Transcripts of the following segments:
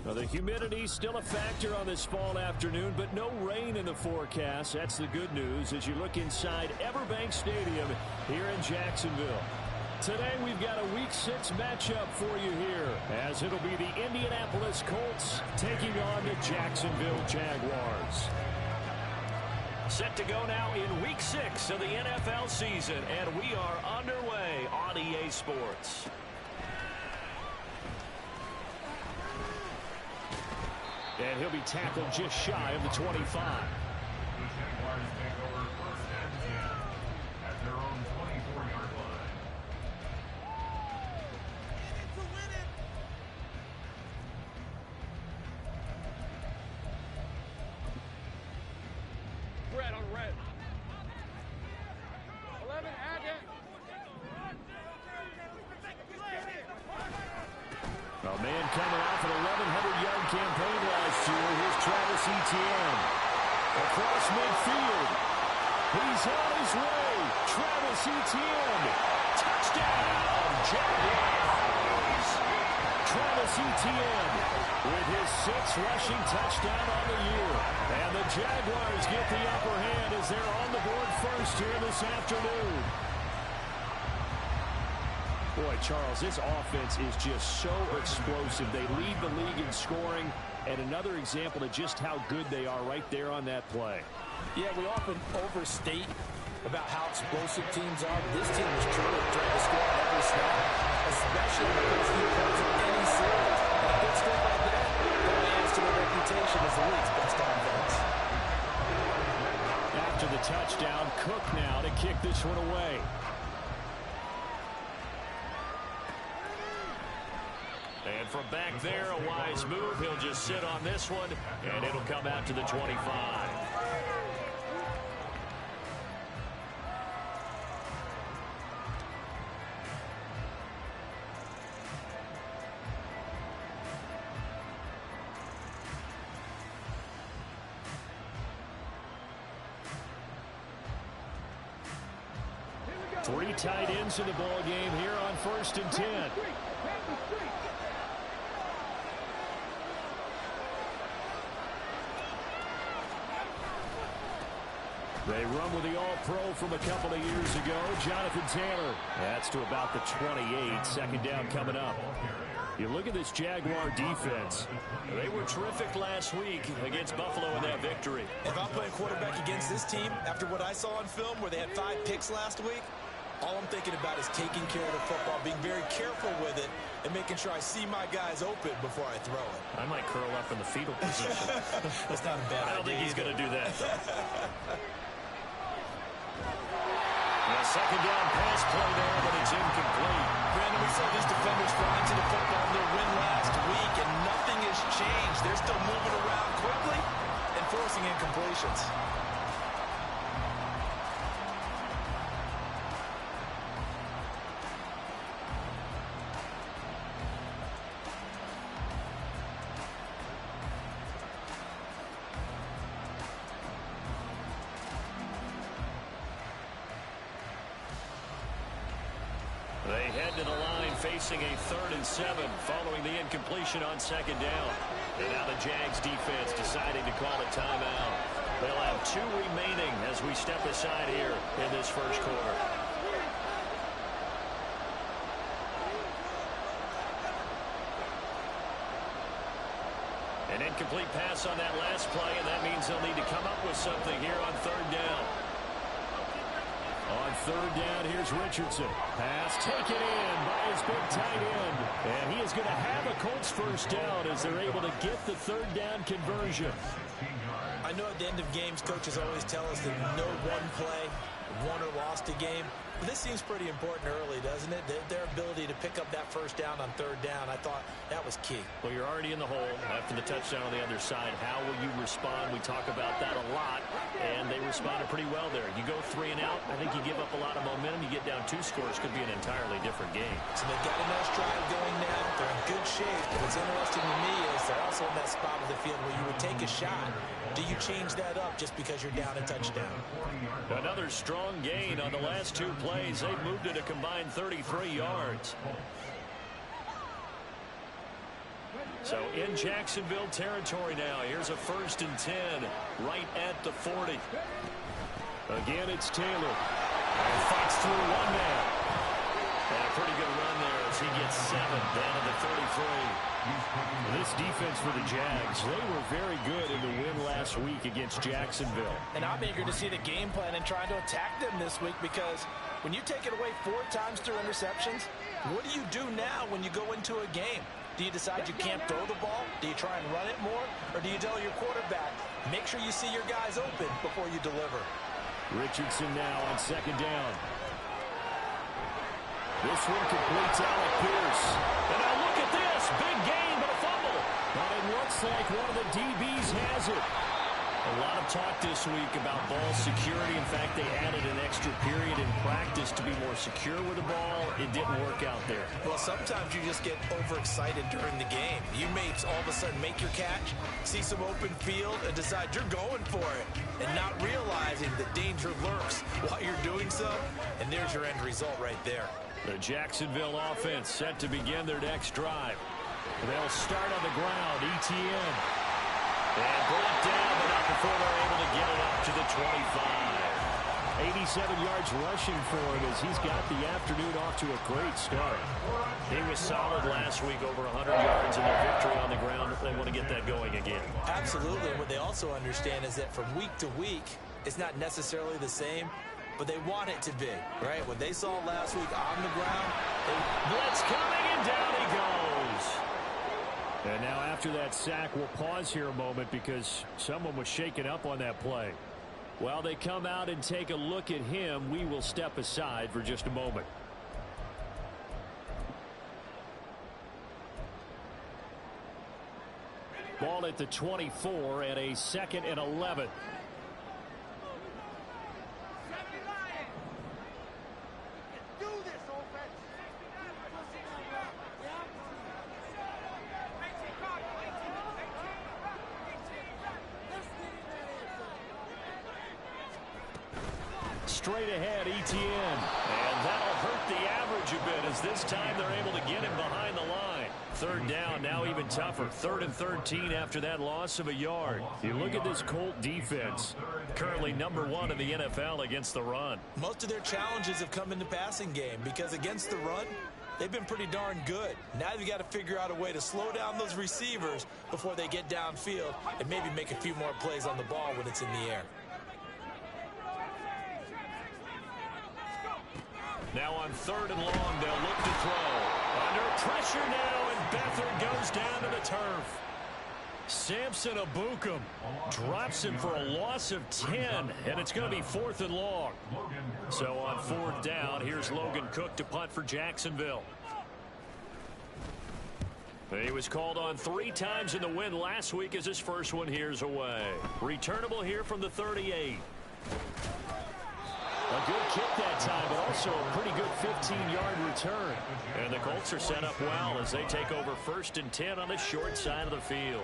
Well, the humidity still a factor on this fall afternoon, but no rain in the forecast. That's the good news as you look inside Everbank Stadium here in Jacksonville. Today we've got a Week 6 matchup for you here, as it'll be the Indianapolis Colts taking on the Jacksonville Jaguars. Set to go now in Week 6 of the NFL season, and we are underway on EA Sports. And he'll be tackled just shy of the 25. The Jaguars take over first and 10 at their own 24-yard line. To win it. Red on red. 11, add it. A man coming off an 1,100-yard campaign last year. Here's Travis Etienne. Across midfield. He's on his way. Travis Etienne. Touchdown, Jaguars. Travis Etienne with his 6th rushing touchdown on the year. And the Jaguars get the upper hand as they're on the board first here this afternoon. Boy, Charles, this offense is just so explosive. They lead the league in scoring, and another example of just how good they are right there on that play. Yeah, we often overstate about how explosive teams are. This team is truly trying to score on every snap, especially when there's few points in any series. And a good score like that only adds to their reputation as the league's best offense. After the touchdown, Cook now to kick this one away. And from back there, a wise move. He'll just sit on this one, and it'll come out to the 25. Three tight ends in the ball game here on 1st and 10. They run with the All-Pro from a couple of years ago, Jonathan Taylor. That's to about the 28. Second down coming up. You look at this Jaguar defense. They were terrific last week against Buffalo in that victory. If I'm playing quarterback against this team, after what I saw on film where they had 5 picks last week, all I'm thinking about is taking care of the football, being very careful with it, and making sure I see my guys open before I throw it. I might curl up in the fetal position. That's not a bad idea. I don't think he's going to do that, though. A second down pass play there, but it's incomplete. Brandon, we saw these defenders flying to the football in their win last week, and nothing has changed. They're still moving around quickly and forcing incompletions. They head to the line facing a 3rd and 7 following the incompletion on 2nd down. And now the Jags defense deciding to call a timeout. They'll have 2 remaining as we step aside here in this first quarter. An incomplete pass on that last play, and that means they'll need to come up with something here on 3rd down. On 3rd down, here's Richardson. Pass taken in by his big tight end. And he is going to have a Colts first down as they're able to get the 3rd down conversion. I know at the end of games, coaches always tell us that no one play won or lost a game. But this seems pretty important early, doesn't it? Their ability to pick up that first down on 3rd down, I thought that was key. Well, you're already in the hole after the touchdown on the other side. How will you respond? We talk about that a lot, and they responded pretty well there. You go 3 and out, I think you give up a lot of momentum. You get down 2 scores, could be an entirely different game. So they've got a nice drive going now. They're in good shape. What's interesting to me is they're also in that spot of the field where you would take a shot. Do you change that up just because you're down a touchdown? Another strong gain on the last 2 plays. They've moved it a combined 33 yards. So in Jacksonville territory now. Here's a 1st and 10 right at the 40. Again, it's Taylor. And fights through one man. And a pretty good run there as he gets 7 down to the 33. This defense for the Jags, they were very good in the win last week against Jacksonville. And I'm eager to see the game plan and trying to attack them this week, because when you take it away 4 times through interceptions, what do you do now when you go into a game? Do you decide you can't throw the ball? Do you try and run it more? Or do you tell your quarterback, make sure you see your guys open before you deliver? Richardson now on 2nd down. This one completes Alec Pierce. And now look at this. Big gain, but a fumble. But it looks like one of the DBs has it. A lot of talk this week about ball security. In fact, they added an extra period in practice to be more secure with the ball. It didn't work out there. Well, sometimes you just get overexcited during the game. You may all of a sudden make your catch, see some open field, and decide you're going for it, and not realizing the danger lurks while you're doing so. And there's your end result right there. The Jacksonville offense set to begin their next drive. They'll start on the ground. ETN. And brought down, but not before they're able to get it up to the 25. 87 yards rushing for him as he's got the afternoon off to a great start. He was solid last week, over 100 yards in their victory on the ground. They want to get that going again. Absolutely. And what they also understand is that from week to week, it's not necessarily the same, but they want it to be, right? What they saw last week on the ground. Blitz coming, and down he goes. And now after that sack, we'll pause here a moment because someone was shaken up on that play. While they come out and take a look at him, we will step aside for just a moment. Ball at the 24 and a 2nd and 11. Straight ahead, ETN. And that'll hurt the average a bit as this time they're able to get him behind the line. 3rd down, now even tougher. 3rd and 13 after that loss of a yard. You look at this Colt defense, currently #1 in the NFL against the run. Most of their challenges have come in the passing game because against the run, they've been pretty darn good. Now you've got to figure out a way to slow down those receivers before they get downfield and maybe make a few more plays on the ball when it's in the air. Now on 3rd and long, they'll look to throw. Under pressure now, and Beathard goes down to the turf. Samson Abukum drops him for a loss of 10, and it's going to be 4th and long. So on 4th down, here's Logan Cook to punt for Jacksonville. He was called on 3 times in the win last week as his first one here's away. Returnable here from the 38. A good kick that time, but also a pretty good 15-yard return. And the Colts are set up well as they take over 1st and 10 on the short side of the field.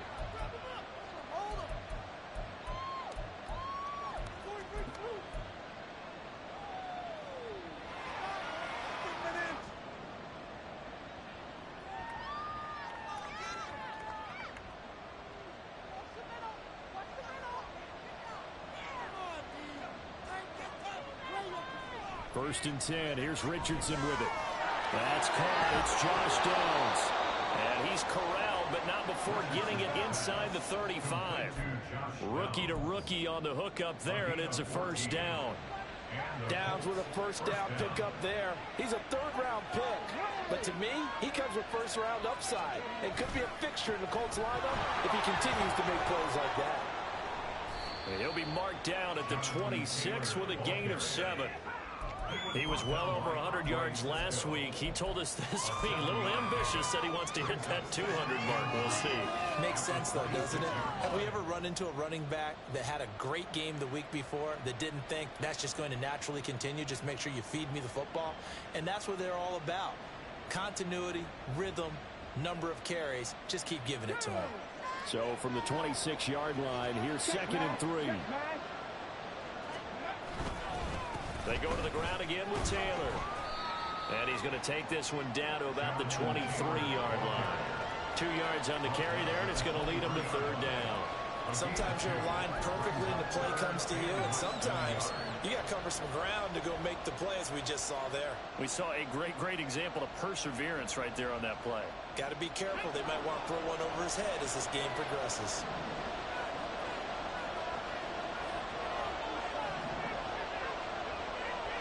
First and 10. Here's Richardson with it. That's caught. It's Josh Downs. And he's corralled, but not before getting it inside the 35. Rookie to rookie on the hook up there, and it's a 1st down. Downs with a 1st down pick up there. He's a 3rd-round pick. But to me, he comes with 1st-round upside. And could be a fixture in the Colts lineup if he continues to make plays like that. And he'll be marked down at the 26 with a gain of 7. He was well over 100 yards last week. He told us this week, a little ambitious, said he wants to hit that 200 mark. We'll see. Makes sense, though, doesn't it? Have we ever run into a running back that had a great game the week before that didn't think that's just going to naturally continue? Just make sure you feed me the football. And that's what they're all about. Continuity, rhythm, number of carries. Just keep giving it to him. So from the 26-yard line, here's 2nd and 3. They go to the ground again with Taylor. And he's going to take this one down to about the 23-yard line. 2 yards on the carry there, and it's going to lead them to third down. Sometimes you're aligned perfectly and the play comes to you, and sometimes you got to cover some ground to go make the play, as we just saw there. We saw a great example of perseverance right there on that play. Got to be careful. They might want to throw one over his head as this game progresses.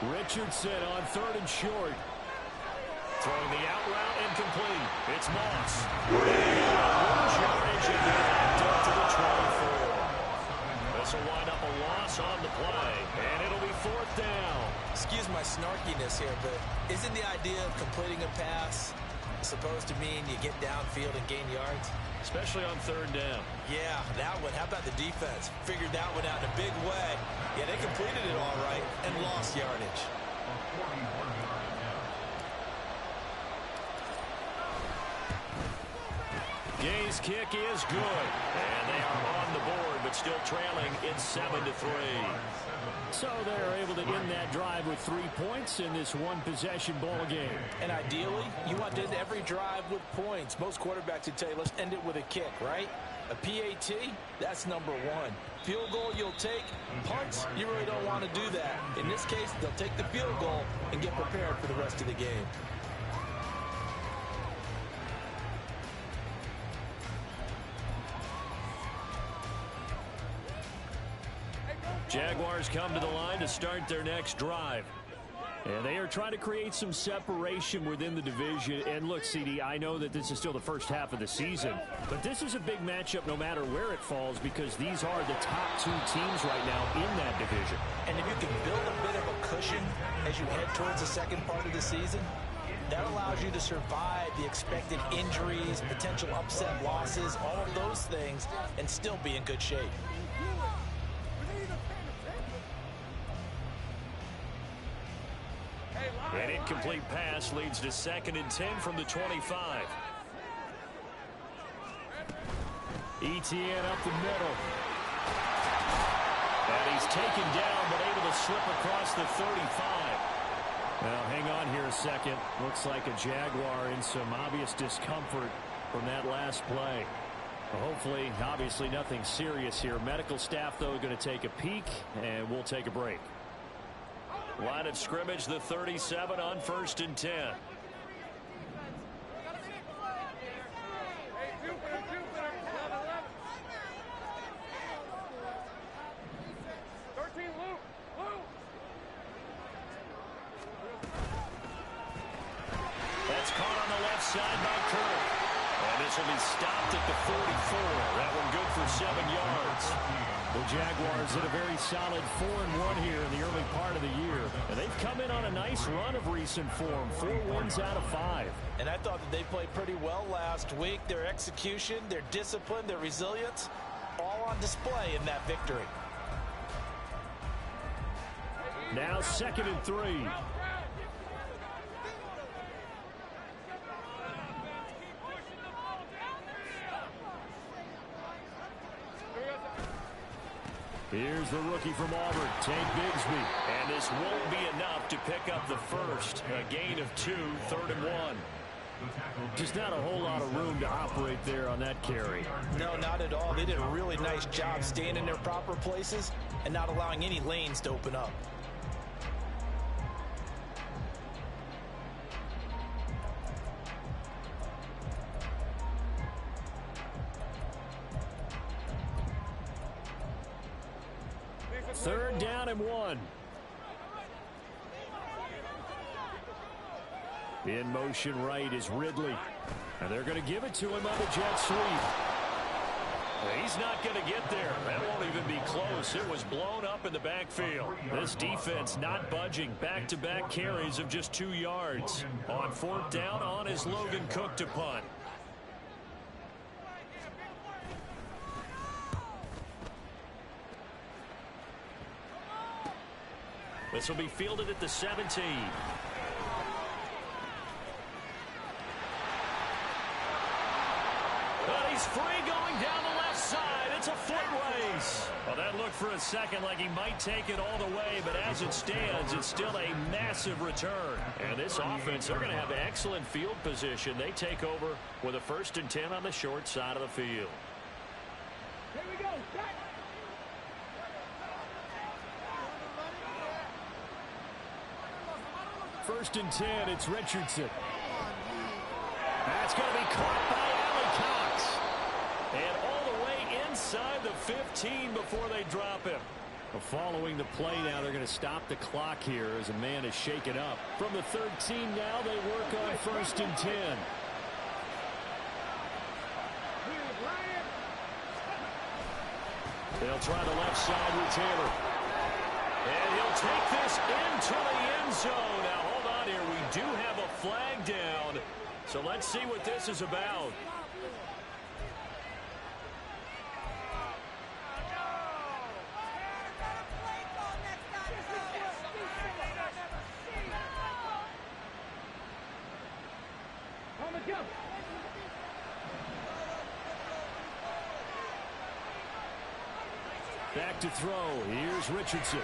Richardson on 3rd and short. Throwing the out route incomplete. It's Moss. Yardage and back up to the 24. This will wind up a loss on the play, and it'll be 4th down. Excuse my snarkiness here, but isn't the idea of completing a pass supposed to mean you get downfield and gain yards? Especially on 3rd down. Yeah, that one. How about the defense? Figured that one out in a big way. Yeah, they completed it all right and lost yardage. Gay's kick is good, and they are on the board, but still trailing. It's 7-3. So they're able to end that drive with 3 points in this one-possession ball game. And ideally, you want to end every drive with points. Most quarterbacks would tell you, let's end it with a kick, right? A PAT, that's number 1. Field goal you'll take. Punts, you really don't want to do that. In this case, they'll take the field goal and get prepared for the rest of the game. Jaguars come to the line to start their next drive. And they are trying to create some separation within the division. And look, CD, I know that this is still the first half of the season, but this is a big matchup no matter where it falls, because these are the top 2 teams right now in that division. And if you can build a bit of a cushion as you head towards the second part of the season, that allows you to survive the expected injuries, potential upset losses, all of those things, and still be in good shape. An incomplete pass leads to 2nd and 10 from the 25. Etienne up the middle. And he's taken down, but able to slip across the 35. Now, hang on here a second. Looks like a Jaguar in some obvious discomfort from that last play. Well, hopefully, obviously, nothing serious here. Medical staff, though, going to take a peek, and we'll take a break. Line of scrimmage, the 37 on 1st and 10. That's caught on the left side by Kirk. And this will be stopped at the 44. That one good for 7 yards. The Jaguars hit a very solid 4-1 here in the early part of the year. And they've come in on a nice run of recent form. 4 wins out of 5. And I thought that they played pretty well last week. Their execution, their discipline, their resilience, all on display in that victory. Now 2nd and 3. Here's the rookie from Auburn, Tank Bigsby. And this won't be enough to pick up the first. A gain of 2, 3rd and 1. Just not a whole lot of room to operate there on that carry. No, not at all. They did a really nice job staying in their proper places and not allowing any lanes to open up. Third down and 1. In motion right is Ridley. And they're going to give it to him on the jet sweep. He's not going to get there. That won't even be close. It was blown up in the backfield. This defense not budging. Back-to-back carries of just 2 yards. On 4th down, on is Logan Cook to punt. This will be fielded at the 17. But he's free going down the left side. It's a foot race. Well, that looked for a second like he might take it all the way, but as it stands, it's still a massive return. And this offense, they're going to have excellent field position. They take over with a 1st and 10 on the short side of the field. Here we go. First and 10, it's Richardson. That's going to be caught by Allen Cox. And all the way inside the 15 before they drop him. Well, following the play now, they're going to stop the clock here as a man is shaken up. From the 13 now, they work on 1st and 10. They'll try the left side with Taylor. And he'll take this into the end zone. Now, hold on here. We do have a flag down. So let's see what this is about. Back to throw. Here's Richardson.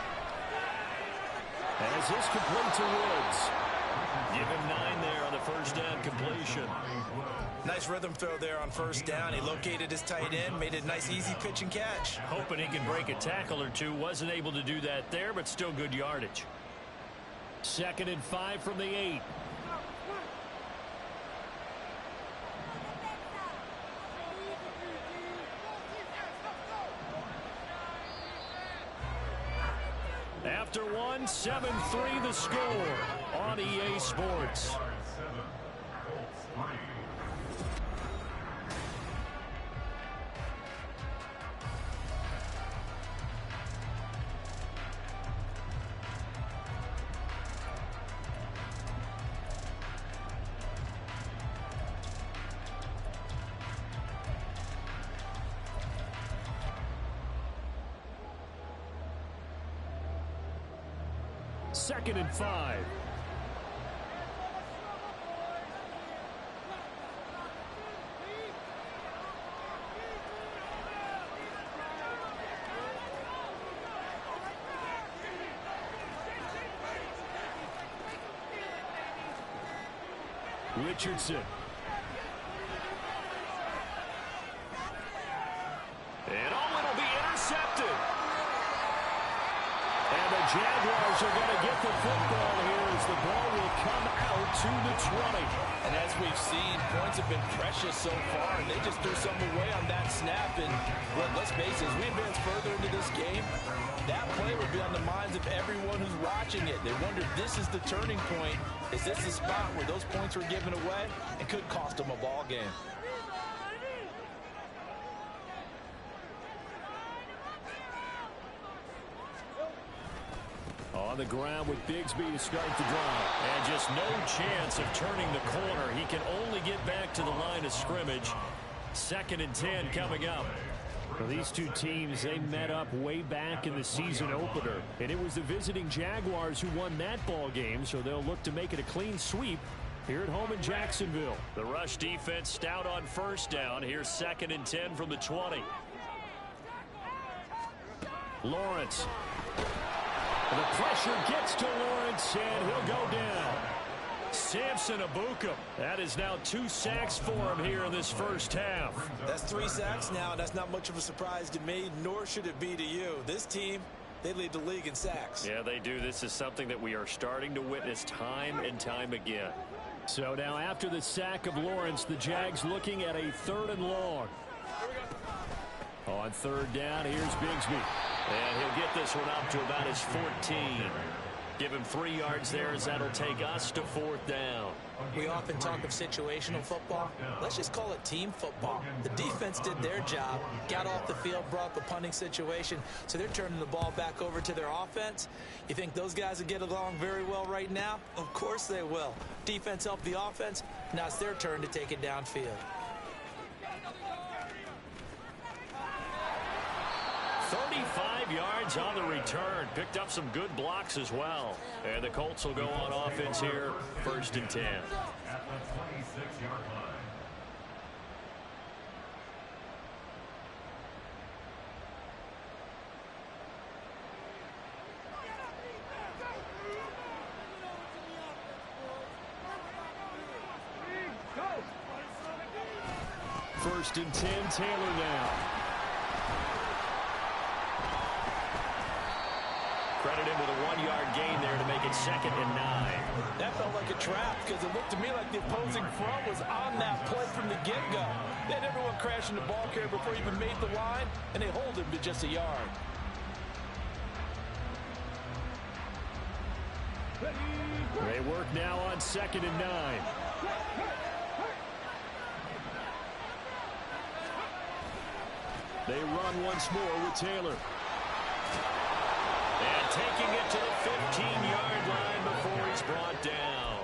As this complete to Woods. Give him 9 there on the first down completion. Nice rhythm throw there on first down. He located his tight end, made it a nice easy pitch and catch. Hoping he can break a tackle or two. Wasn't able to do that there, but still good yardage. 2nd and 5 from the 8. After one, 7-3 the score on EA Sports. Second and 5. Richardson. And it'll be intercepted. And the Jaguars are going to get the football here as the ball will come out to the 20. And as we've seen, points have been precious so far, and they just threw something away on that snap. And well, let's face it, as we advance further into this game, that play will be on the minds of everyone who's watching it. They wonder if this is the turning point. Is this the spot where those points were given away? It could cost them a ball game. On the ground with Bigsby to start the drive. And just no chance of turning the corner. He can only get back to the line of scrimmage. 2nd and 10 coming up. Well, these two teams, they met up way back in the season opener. And it was the visiting Jaguars who won that ball game, so they'll look to make it a clean sweep here at home in Jacksonville. The rush defense stout on first down. Here's 2nd and 10 from the 20. Lawrence. The pressure gets to Lawrence, and he'll go down. Samson Abukum. That is now 2 sacks for him here in this first half. That's 3 sacks now. That's not much of a surprise to me, nor should it be to you. This team, they lead the league in sacks. Yeah, they do. This is something that we are starting to witness time and time again. So now after the sack of Lawrence, the Jags looking at a 3rd and long. On 3rd down, here's Bigsby. And he'll get this one up to about his 14. Give him 3 yards there as that'll take us to 4th down. We often talk of situational football. Let's just call it team football. The defense did their job, got off the field, brought the punting situation, so they're turning the ball back over to their offense. You think those guys will get along very well right now? Of course they will. Defense helped the offense. Now it's their turn to take it downfield. 35 yards on the return. Picked up some good blocks as well. And the Colts will go on offense here, 1st and 10. At the 26-yard line. First and 10, Taylor now. Credit him with a 1-yard gain there to make it 2nd and 9. That felt like a trap because it looked to me like the opposing front was on that play from the get-go. They had everyone crashing the ball carrier before he even made the line, and they hold him to just a yard. They work now on 2nd and 9. They run once more with Taylor. And taking it to the 15-yard line before he's brought down.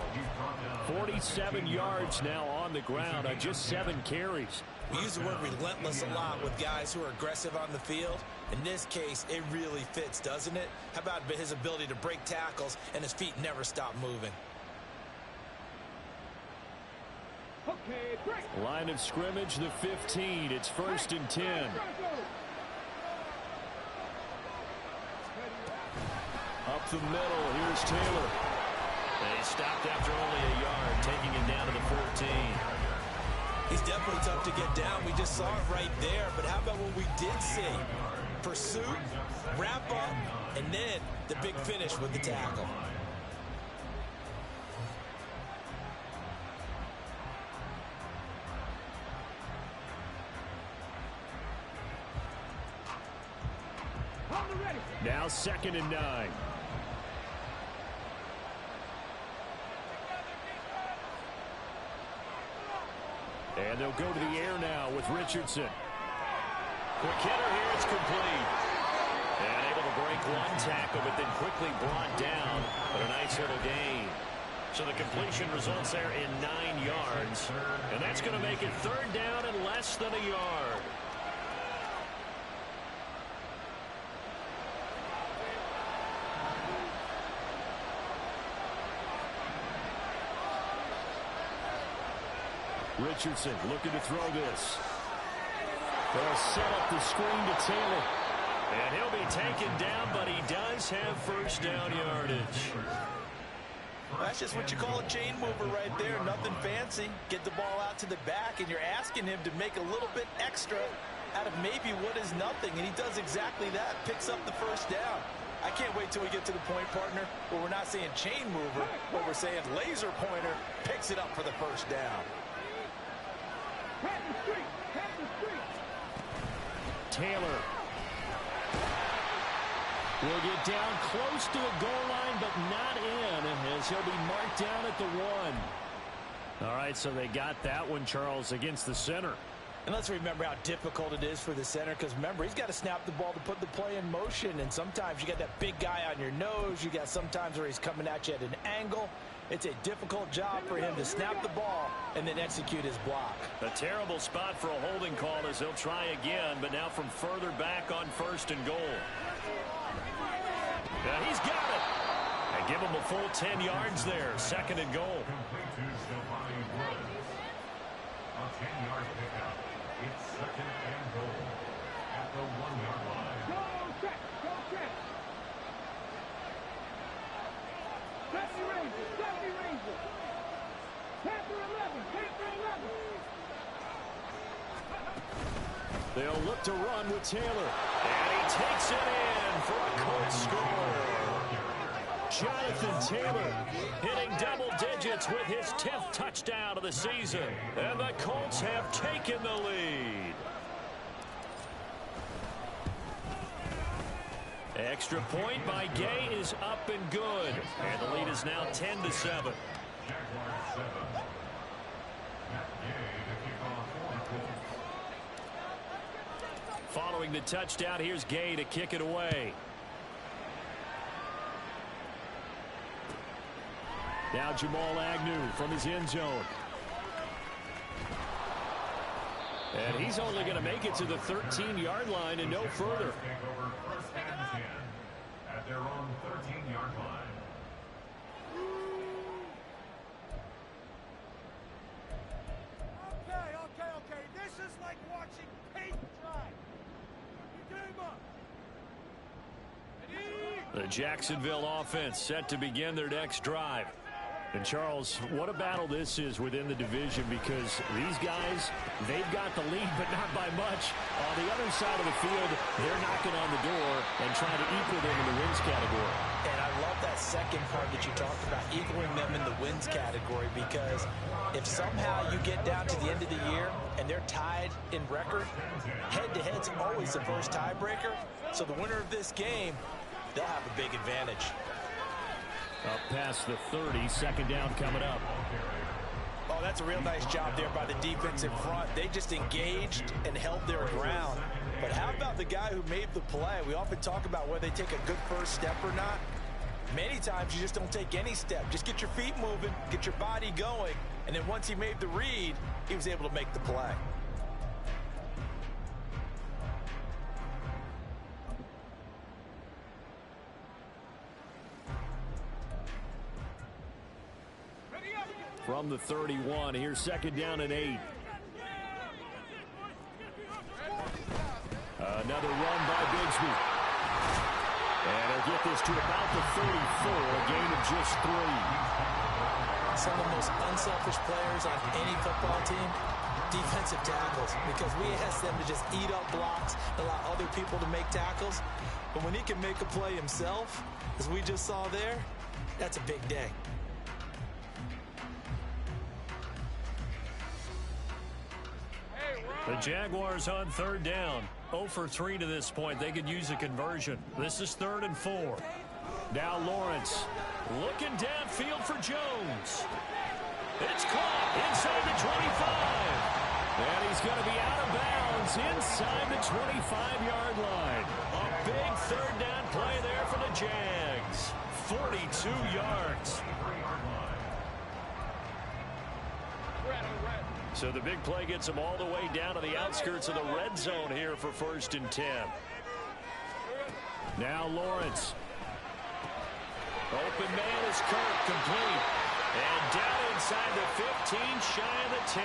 47 yards now on the ground on just 7 carries. We use the word relentless a lot with guys who are aggressive on the field. In this case, it really fits, doesn't it? How about his ability to break tackles and his feet never stop moving? Line of scrimmage, the 15. It's 1st and 10. Up the middle, here's Taylor. They stopped after only a yard, taking him down to the 14. He's definitely tough to get down. We just saw it right there. But how about what we did see? Pursuit, wrap up, and then the big finish with the tackle. Now 2nd and 9. And they'll go to the air now with Richardson. Quick hitter here, it's complete. And able to break one tackle, but then quickly brought down. But a nice little gain. So the completion results there in 9 yards. And that's going to make it 3rd down and less than a yard. Richardson looking to throw this. They'll set up the screen to Taylor. And he'll be taken down, but he does have 1st down yardage. That's just what you call a chain mover right there. Nothing fancy. Get the ball out to the back, and you're asking him to make a little bit extra out of maybe what is nothing. And he does exactly that. Picks up the 1st down. I can't wait till we get to the point, partner, where we're not saying chain mover, but we're saying laser pointer picks it up for the 1st down. Taylor will get down close to the goal line, but not in, as he'll be marked down at the 1. All right, so they got that one, Charles, against the center. And let's remember how difficult it is for the center, because remember, he's got to snap the ball to put the play in motion, and sometimes you got that big guy on your nose. You got sometimes where he's coming at you at an angle. It's a difficult job for him to snap the ball and then execute his block. A terrible spot for a holding call as he'll try again, but now from further back on 1st and goal. Now he's got it. And give him a full 10 yards there. 2nd and goal. A 10-yard pickup. It's 2nd and goal at the 1-yard line. Go check. Safety Ranger. Panther 11. They'll look to run with Taylor. And he takes it in for a Colts score. Jonathan Taylor hitting double digits with his 10th touchdown of the season. And the Colts have taken the lead. Extra point by Gay is up and good. And the lead is now 10-7. Jaguars 7. Matt Gay to kick off. Following the touchdown, here's Gay to kick it away. Now Jamal Agnew from his end zone. And he's only going to make it to the 13-yard line and no further. Take over 1st and 10 at their own 13-yard line. Okay. This is like watching paint dry. Game up. The Jacksonville offense set to begin their next drive. And, Charles, what a battle this is within the division, because these guys, they've got the lead, but not by much. On the other side of the field, they're knocking on the door and trying to equal them in the wins category. And I love that second part that you talked about, equaling them in the wins category, because if somehow you get down to the end of the year and they're tied in record, head-to-head's always the first tiebreaker. So the winner of this game, they'll have a big advantage. Up past the 30, second down coming up. Oh, that's a real nice job there by the defense in front. They just engaged and held their ground. But how about the guy who made the play? We often talk about whether they take a good first step or not. Many times you just don't take any step. Just get your feet moving, get your body going, and then once he made the read, he was able to make the play. From the 31, here's second down and 8. Another run by Bigsby. And they'll get this to about the 34, a gain of just 3. Some of the most unselfish players on any football team, defensive tackles, because we ask them to just eat up blocks, allow other people to make tackles. But when he can make a play himself, as we just saw there, that's a big day. The Jaguars on third down. 0 for 3 to this point. They could use a conversion. This is 3rd and 4. Now Lawrence looking downfield for Jones. It's caught inside the 25. And he's going to be out of bounds inside the 25-yard line. A big third down play there for the Jags. 42 yards. So the big play gets them all the way down to the outskirts of the red zone here for 1st and 10. Now Lawrence. Open man is Kirk, complete. And down inside the 15, shy of the 10.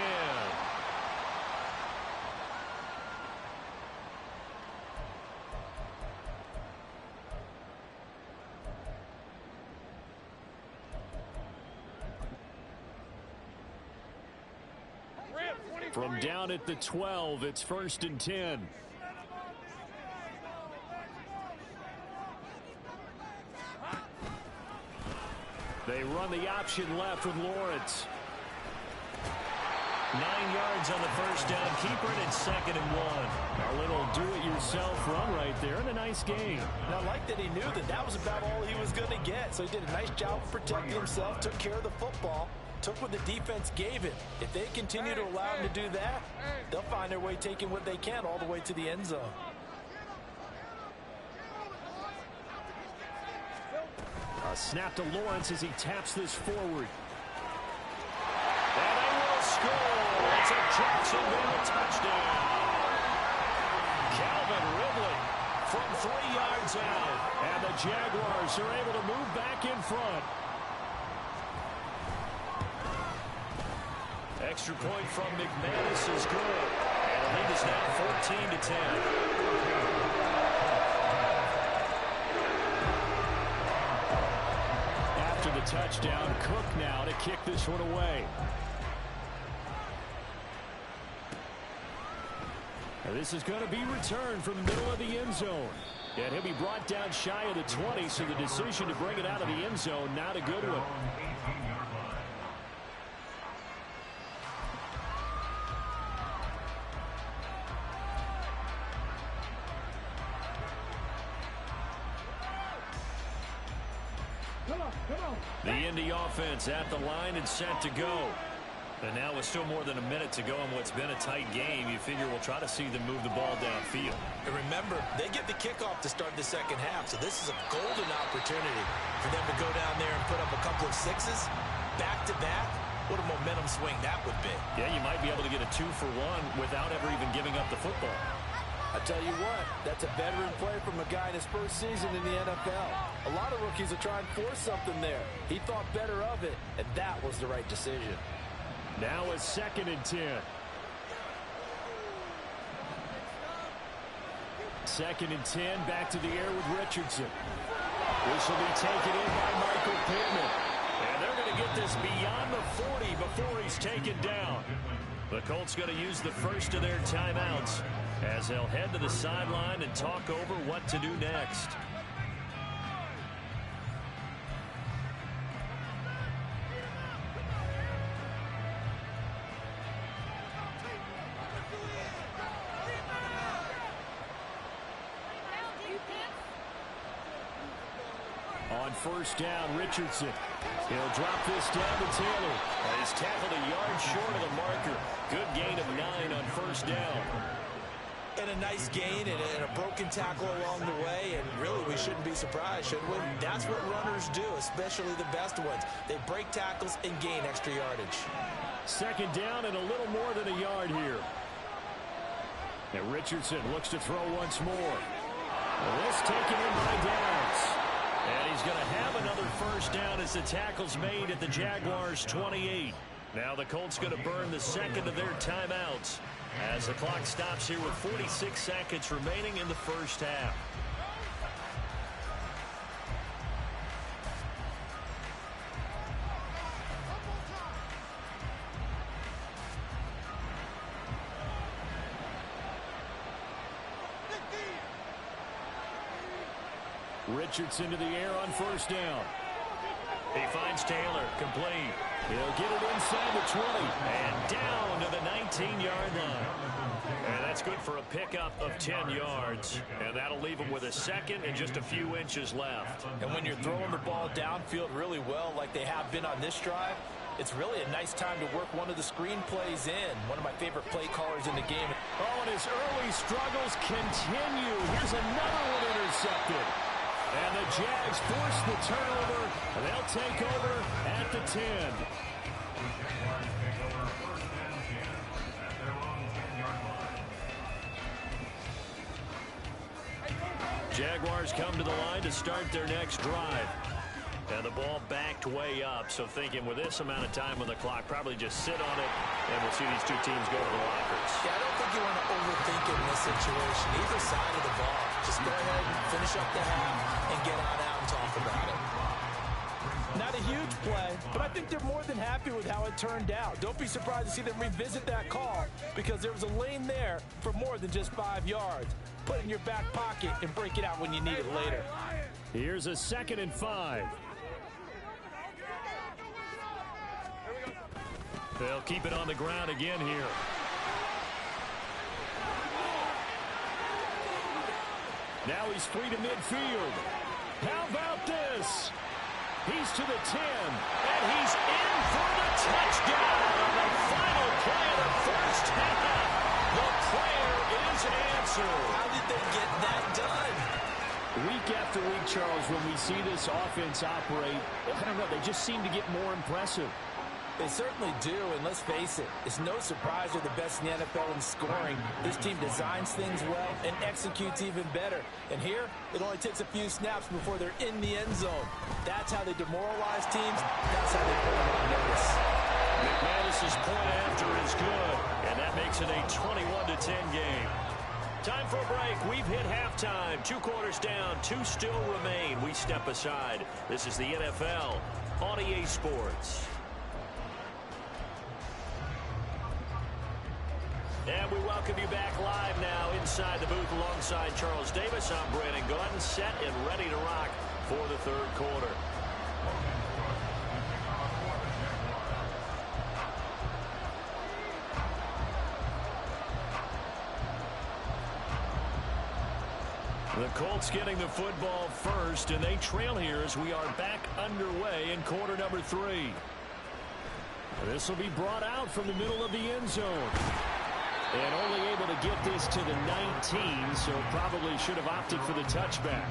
From down at the 12, it's 1st and 10. They run the option left with Lawrence. 9 yards on the first down. Keeper it at 2nd and 1. A little do-it-yourself run right there and a nice gain. Now, I like that he knew that that was about all he was going to get. So he did a nice job of protecting himself, took care of the football, took what the defense gave him. If they continue to allow him to do that, they'll find their way taking what they can all the way to the end zone. A snap to Lawrence as he taps this forward. And they will score. It's a Jacksonville touchdown. Calvin Ridley from 3 yards out. And the Jaguars are able to move back in front. Extra point from McManus is good. And the lead is now 14-10. After the touchdown, Cook now to kick this one away. And this is going to be returned from the middle of the end zone. And he'll be brought down shy of the 20, so the decision to bring it out of the end zone, not a good one. The Indy offense at the line and set to go. And now with still more than a minute to go in what's been a tight game, you figure we'll try to see them move the ball downfield. And remember, they get the kickoff to start the second half, so this is a golden opportunity for them to go down there and put up a couple of sixes back-to-back. What a momentum swing that would be. Yeah, you might be able to get a 2-for-1 without ever even giving up the football. I tell you what, that's a veteran play from a guy in his first season in the NFL. A lot of rookies will try and force something there. He thought better of it, and that was the right decision. Now a 2nd and 10. 2nd and 10, back to the air with Richardson. This will be taken in by Michael Pittman. And they're going to get this beyond the 40 before he's taken down. The Colts going to use the first of their timeouts as they'll head to the sideline and talk over what to do next. On first down, Richardson. He'll drop this down to Taylor. He's tackled a yard short of the marker. Good gain of 9 on first down. And a nice gain and a broken tackle along the way. And really, we shouldn't be surprised, should we? That's what runners do, especially the best ones. They break tackles and gain extra yardage. Second down and a little more than a yard here. And Richardson looks to throw once more. This taken in by Downs. And he's going to have another first down as the tackle's made at the Jaguars' 28. Now the Colts going to burn the second of their timeouts as the clock stops here with 46 seconds remaining in the first half. Richardson to the air on first down. He finds Taylor, complete. He'll get it inside the 20 and down to the 19-yard line. And that's good for a pickup of 10 yards. And that'll leave him with a second and just a few inches left. And when you're throwing the ball downfield really well like they have been on this drive, it's really a nice time to work one of the screen plays in. One of my favorite play callers in the game. Oh, and his early struggles continue. Here's another one intercepted. And the Jags force the turnover. And they'll take over at the 10. Jaguars come to the line to start their next drive. And the ball backed way up. So thinking with this amount of time on the clock, probably just sit on it, and we'll see these two teams go to the lockers. Yeah, I don't think you want to overthink it in this situation. Either side of the ball. Just go ahead and finish up the half and get on out and talk about it. Not a huge play, but I think they're more than happy with how it turned out. Don't be surprised to see them revisit that call because there was a lane there for more than just 5 yards. Put it in your back pocket and break it out when you need it later. Here's a 2nd and 5. They'll keep it on the ground again here. Now he's free to midfield. How about this? He's to the 10, and he's in for the touchdown on the final play of the first half. The prayer is answered. How did they get that done? Week after week, Charles, when we see this offense operate, I don't know, they just seem to get more impressive. They certainly do, and let's face it, it's no surprise they're the best in the NFL in scoring. This team designs things well and executes even better. And here, it only takes a few snaps before they're in the end zone. That's how they demoralize teams. That's how they put them on notice. McManus's point after is good, and that makes it a 21-10 game. Time for a break. We've hit halftime. 2 quarters down, 2 still remain. We step aside. This is the NFL on EA Sports. And we welcome you back live now inside the booth alongside Charles Davis. I'm Brandon Gordon, set and ready to rock for the third quarter. The Colts getting the football first, and they trail here as we are back underway in quarter number 3. This will be brought out from the middle of the end zone. And only able to get this to the 19, so probably should have opted for the touchback.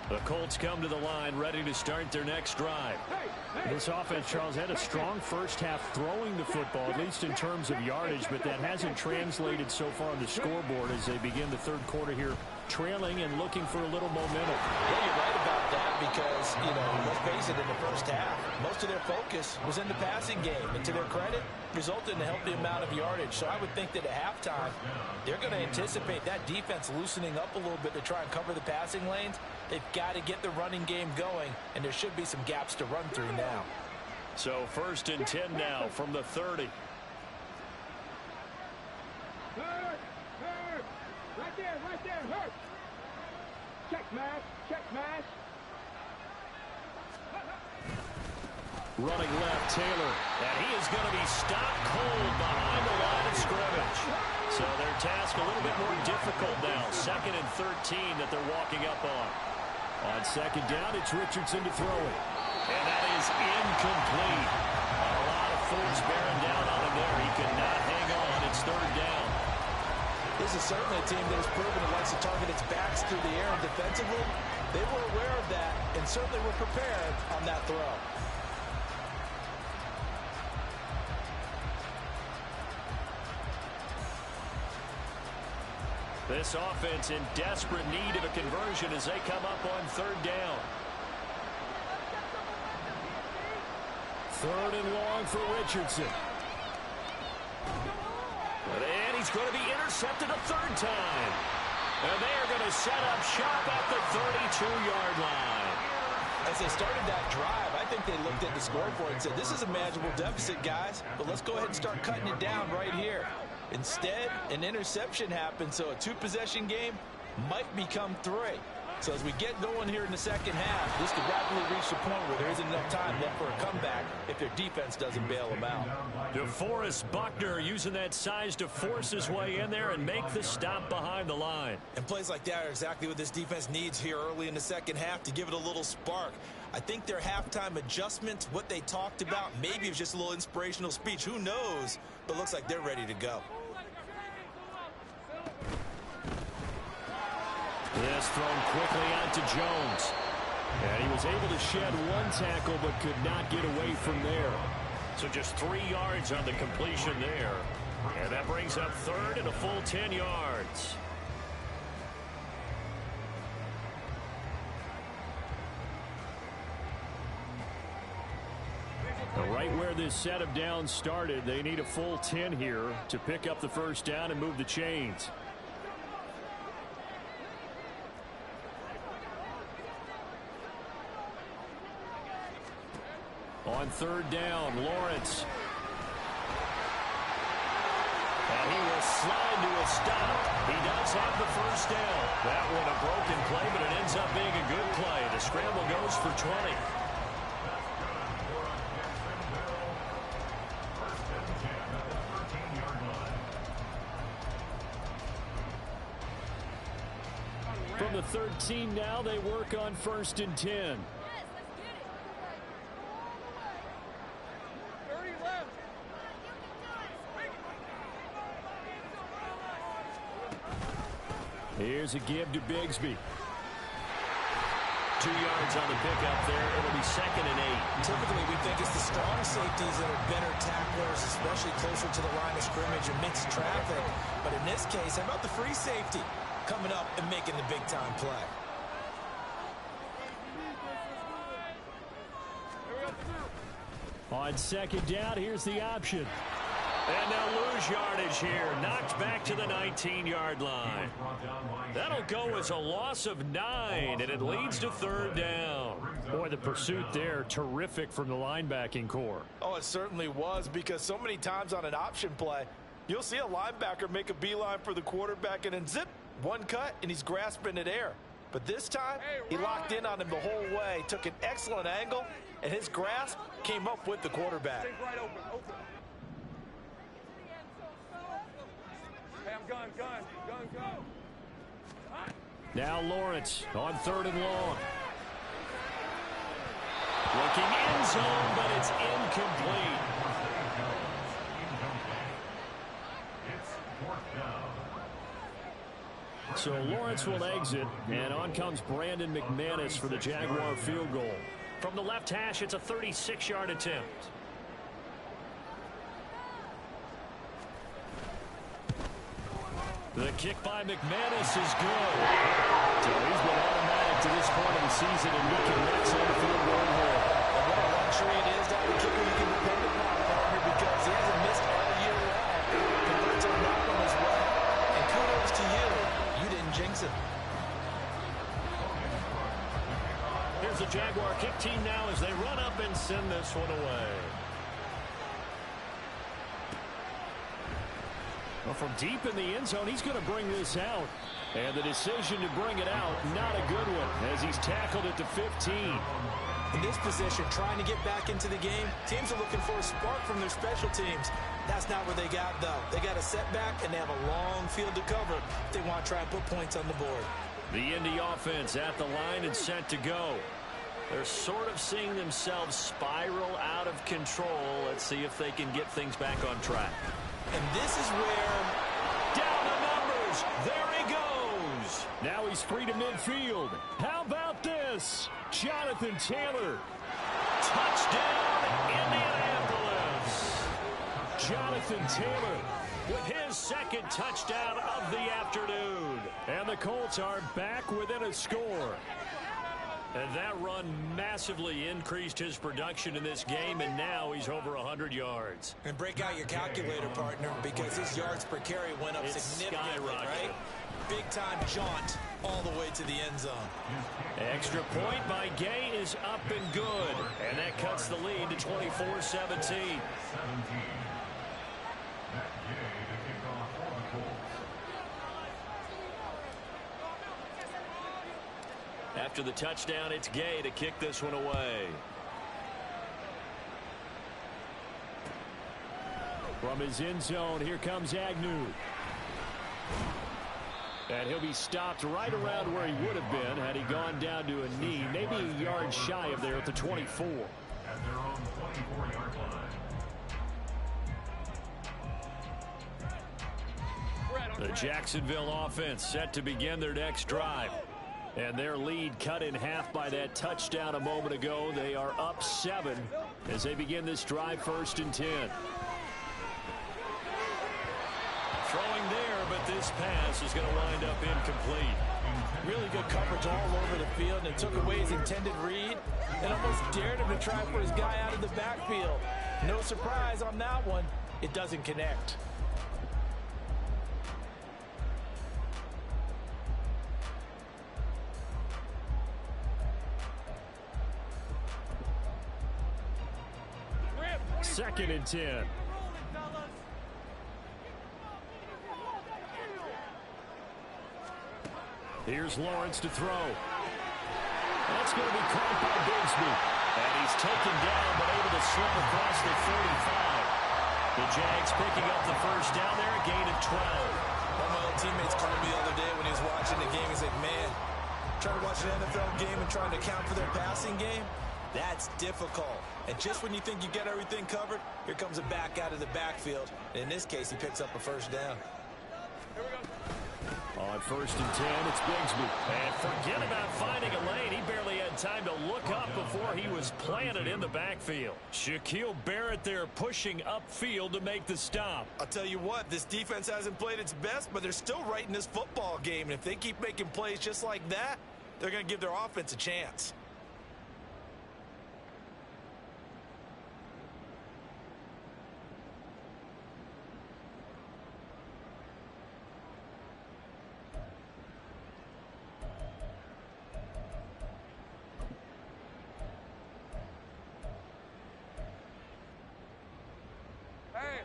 The Colts come to the line ready to start their next drive. This offense, Charles, had a strong first half throwing the football, at least in terms of yardage, but that hasn't translated so far on the scoreboard as they begin the third quarter here trailing and looking for a little momentum. Yeah, you're right about that because, let's face it, in the first half, most of their focus was in the passing game. And to their credit, resulted in a healthy amount of yardage. So I would think that at halftime, they're going to anticipate that defense loosening up a little bit to try and cover the passing lanes. They've got to get the running game going, and there should be some gaps to run through now. So 1st and 10 now from the 30. Right there, hurt. Check mash. Running left, Taylor. And he is going to be stopped cold behind the line of scrimmage. So their task a little bit more difficult now. 2nd and 13 that they're walking up on. On 2nd down, it's Richardson to throw it. And that is incomplete. A lot of force bearing down on him there. He could not hang on. It's 3rd down. This is certainly a team that has proven it likes to target its backs through the air, and defensively, they were aware of that and certainly were prepared on that throw. This offense in desperate need of a conversion as they come up on 3rd down. 3rd and long for Richardson. And he's going to be intercepted a 3rd time. And they are going to set up shop at the 32-yard line. As they started that drive, I think they looked at the scoreboard and said, this is a manageable deficit, guys, but let's go ahead and start cutting it down right here. Instead, an interception happened, so a 2-possession game might become 3. So as we get going here in the 2nd half, this could rapidly reach the point where there isn't enough time left for a comeback if their defense doesn't bail them out. DeForest Buckner using that size to force his way in there and make the stop behind the line. And plays like that are exactly what this defense needs here early in the 2nd half to give it a little spark. I think their halftime adjustments, what they talked about, maybe it was just a little inspirational speech. Who knows? But looks like they're ready to go. This thrown quickly out to Jones. And he was able to shed 1 tackle but could not get away from there. So just 3 yards on the completion there. And that brings up 3rd and a full 10 yards. Right where this set of downs started, they need a full 10 here to pick up the 1st down and move the chains. On 3rd down, Lawrence. And he will slide to a stop. He does have the 1st down. That one a broken play, but it ends up being a good play. The scramble goes for 20. From the 13 now, they work on 1st and 10. Here's a give to Bigsby. 2 yards on the pickup there. It'll be 2nd and 8. Typically, we think it's the strong safeties that are better tacklers, especially closer to the line of scrimmage amidst traffic. But in this case, how about the free safety coming up and making the big-time play? On 2nd down, here's the option. And they'll lose yardage here. Knocked back to the 19-yard line. That'll go as a loss of 9, and it leads to 3rd down. Boy, the pursuit there, terrific from the linebacking core. Oh, it certainly was, because so many times on an option play, you'll see a linebacker make a beeline for the quarterback, and then zip, 1 cut, and he's grasping at air. But this time, he locked in on him the whole way, took an excellent angle, and his grasp came up with the quarterback. Gun. Now Lawrence on 3rd and long. Looking end zone, but it's incomplete. So Lawrence will exit, and on comes Brandon McManus for the Jaguar field goal. From the left hash, it's a 36-yard attempt. The kick by McManus is good. So he's been automatic to this point of the season and making nets on the field goal here. And what a luxury it is to have a kicker you can depend upon, partner, because he hasn't missed all year long. Converts on that one as well. And kudos to you. You didn't jinx it. Here's the Jaguar kick team now as they run up and send this one away. Well, from deep in the end zone, he's going to bring this out. And the decision to bring it out, not a good one, as he's tackled it to 15. In this position, trying to get back into the game, teams are looking for a spark from their special teams. That's not where they got, though. They got a setback, and they have a long field to cover if they want to try and put points on the board. The Indy offense at the line and set to go. They're sort of seeing themselves spiral out of control. Let's see if they can get things back on track. And this is where... Down the numbers. There he goes. Now he's free to midfield. How about this? Jonathan Taylor. Touchdown, Indianapolis. Jonathan Taylor with his second touchdown of the afternoon. And the Colts are back within a score. And that run massively increased his production in this game, and now he's over 100 yards. And break out your calculator, partner, because his yards per carry went up significantly, right? Big-time jaunt all the way to the end zone. Extra point by Gay is up and good. And that cuts the lead to 24-17. After the touchdown, it's Gay to kick this one away. From his end zone, here comes Agnew. And he'll be stopped right around where he would have been had he gone down to a knee, maybe a yard shy of there at the 24. At their own 24-yard line. The Jacksonville offense set to begin their next drive. And their lead cut in half by that touchdown a moment ago. They are up 7 as they begin this drive, 1st and 10. Throwing there, but this pass is going to wind up incomplete. Really good coverage all over the field, and it took away his intended read and almost dared him to try for his guy out of the backfield. No surprise on that one. It doesn't connect. Second and 10. Here's Lawrence to throw. That's going to be caught by Bigsby. And he's taken down but able to slip across the 35. The Jags picking up the first down there, a gain of 12. One of my old teammates called me the other day when he was watching the game. He said, man, trying to watch an NFL game and trying to account for their passing game, that's difficult. And just when you think you get everything covered, here comes a back out of the backfield. And in this case, he picks up a first down. On 1st and 10, it's Bigsby. And forget about finding a lane. He barely had time to look up before he was planted in the backfield. Shaquille Barrett there pushing upfield to make the stop. I'll tell you what, this defense hasn't played its best, but they're still right in this football game. And if they keep making plays just like that, they're going to give their offense a chance.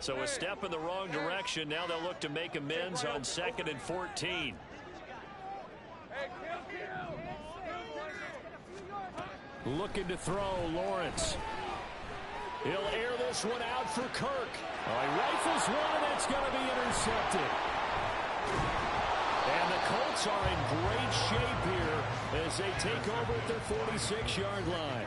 So a step in the wrong direction. Now they'll look to make amends on 2nd and 14. Looking to throw, Lawrence. He'll air this one out for Kirk. Oh, he rifles one, that's going to be intercepted. And the Colts are in great shape here as they take over at their 46-yard line.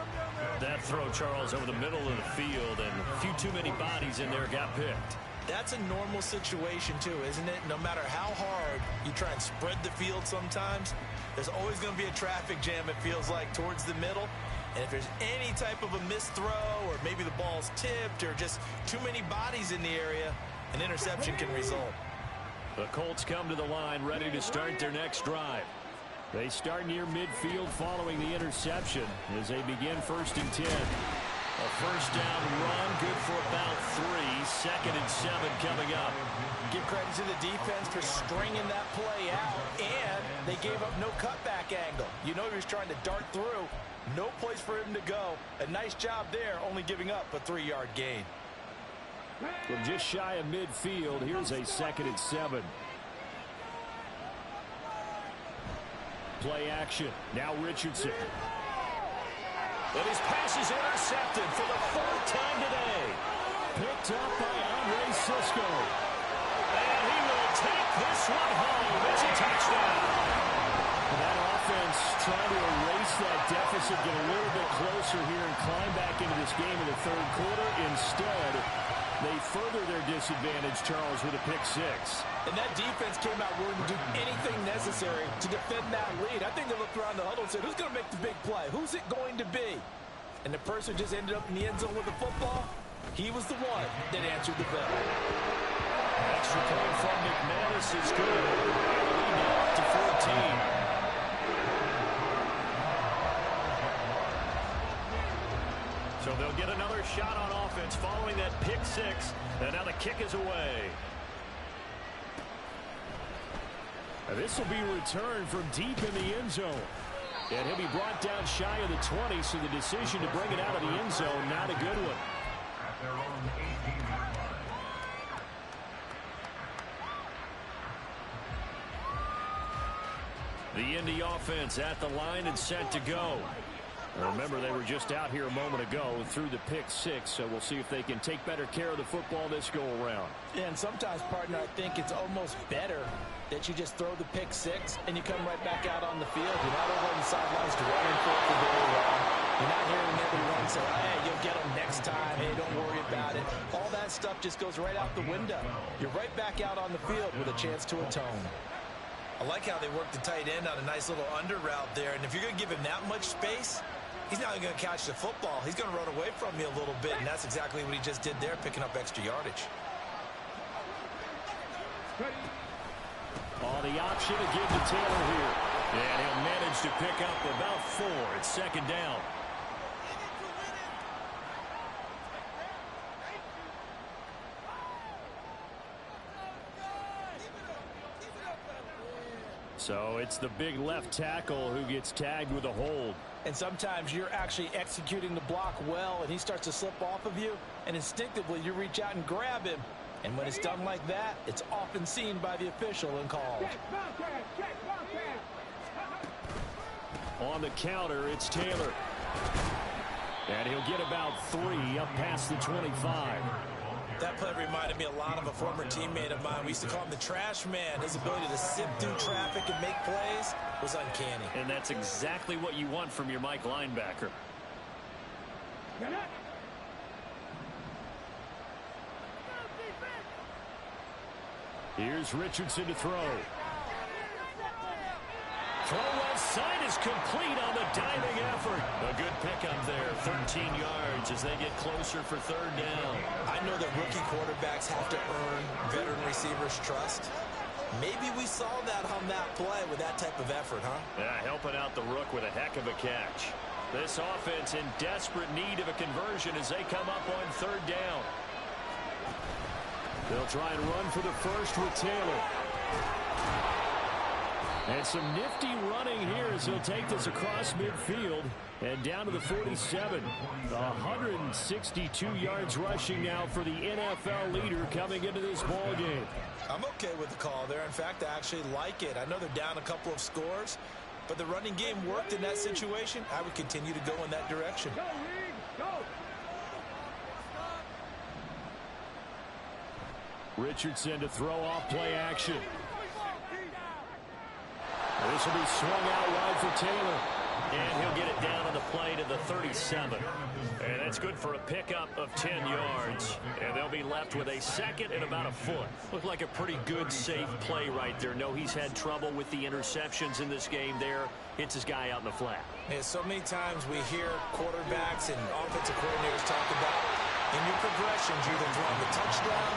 That throw, Charles, over the middle of the field, and a few too many bodies in there got picked. That's a normal situation, too, isn't it? No matter how hard you try and spread the field sometimes, there's always going to be a traffic jam, it feels like, towards the middle. And if there's any type of a missed throw, or maybe the ball's tipped, or just too many bodies in the area, an interception can result. The Colts come to the line ready to start their next drive. They start near midfield following the interception as they begin 1st and 10. A first down run, good for about 3. 2nd and 7 coming up. Give credit to the defense for stringing that play out, and they gave up no cutback angle. You know he was trying to dart through. No place for him to go. A nice job there, only giving up a 3-yard gain. From just shy of midfield, here's a 2nd and 7. Play action. Now Richardson. And his pass is intercepted for the 4th time today. Picked up by Andre Sisco. And he will take this one home. It's a touchdown. That offense trying to erase that deficit, get a little bit closer here and climb back into this game in the 3rd quarter. Instead, they further their disadvantage, Charles, with a pick 6. And that defense came out willing to do anything necessary to defend that lead. I think they looked around the huddle and said, who's going to make the big play? Who's it going to be? And the person just ended up in the end zone with the football. He was the one that answered the bell. Extra point from McManus is good. Lead now up to 14. So they'll get another shot on offense following that pick 6. And now the kick is away. Now this will be returned from deep in the end zone. And he'll be brought down shy of the 20, so the decision to bring it out of the end zone, not a good one. At their own 18-yard line. The Indy offense at the line and set to go. Remember, they were just out here a moment ago through the pick 6, so we'll see if they can take better care of the football this go-around. Yeah, and sometimes, partner, I think it's almost better that you just throw the pick 6 and you come right back out on the field. You're not over on the sidelines dwelling for it for very long. You're not hearing everyone say, hey, you'll get them next time. Hey, don't worry about it. All that stuff just goes right out the window. You're right back out on the field with a chance to atone. I like how they work the tight end on a nice little under route there, and if you're going to give him that much space, he's not going to catch the football. He's going to run away from you a little bit, and that's exactly what he just did there, picking up extra yardage. Oh, the option to give to Taylor here. And he'll manage to pick up about 4. It's 2nd down. So it's the big left tackle who gets tagged with a hold. And sometimes you're actually executing the block well, and he starts to slip off of you, and instinctively you reach out and grab him. And when it's done like that, it's often seen by the official and called. On the counter, it's Taylor. And he'll get about 3 up past the 25. That play reminded me a lot of a former teammate of mine. We used to call him the trash man. His ability to sift through traffic and make plays was uncanny. And that's exactly what you want from your Mike linebacker. Here's Richardson to throw. Throw left side is complete on the diving effort. A good pickup there, 13 yards as they get closer for 3rd down. I know that rookie quarterbacks have to earn veteran receivers' trust. Maybe we saw that on that play with that type of effort, huh? Yeah, helping out the rook with a heck of a catch. This offense in desperate need of a conversion as they come up on 3rd down. They'll try and run for the first with Taylor. And some nifty running here as he'll take this across midfield and down to the 47. 162 yards rushing now for the NFL leader coming into this ball game. I'm okay with the call there. In fact, I actually like it. I know they're down a couple of scores, but the running game worked in that situation. I would continue to go in that direction. Richardson to throw off play action. This will be swung out wide for Taylor. And he'll get it down on the play to the 37. And that's good for a pickup of 10 yards. And they'll be left with a 2nd and about a foot. Looked like a pretty good, safe play right there. No, he's had trouble with the interceptions in this game there. Hits his guy out in the flat. And so many times we hear quarterbacks and offensive coordinators talk about in your progressions, you're either throwing the touchdown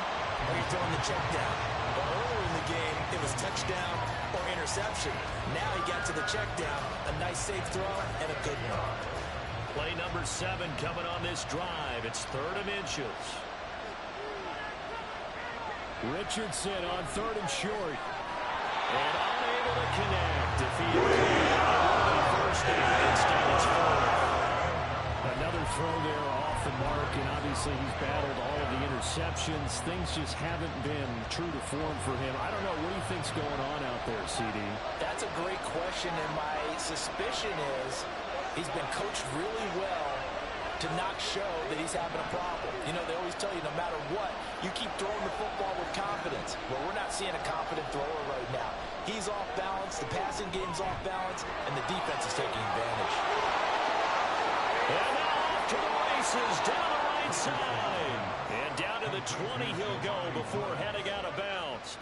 or you're throwing the check down. But earlier in the game, it was touchdown or interception. Now he got to the check down, a nice safe throw, and a good one. Play number 7 coming on this drive. It's 3rd and inches. Richardson on 3rd and short. And unable to connect. If he had first down, instead it's 4th. Another throw there off the mark, and obviously he's battled all of the interceptions. Things just haven't been true to form for him. I don't know. What do you think's going on out there, CD? That's a great question, and my suspicion is he's been coached really well to not show that he's having a problem. You know, they always tell you no matter what, you keep throwing the football with confidence. Well, we're not seeing a confident thrower right now. He's off balance, the passing game's off balance, and the defense is taking advantage. And now off to the races, down the right side. And down to the 20 he'll go before heading out of bounds.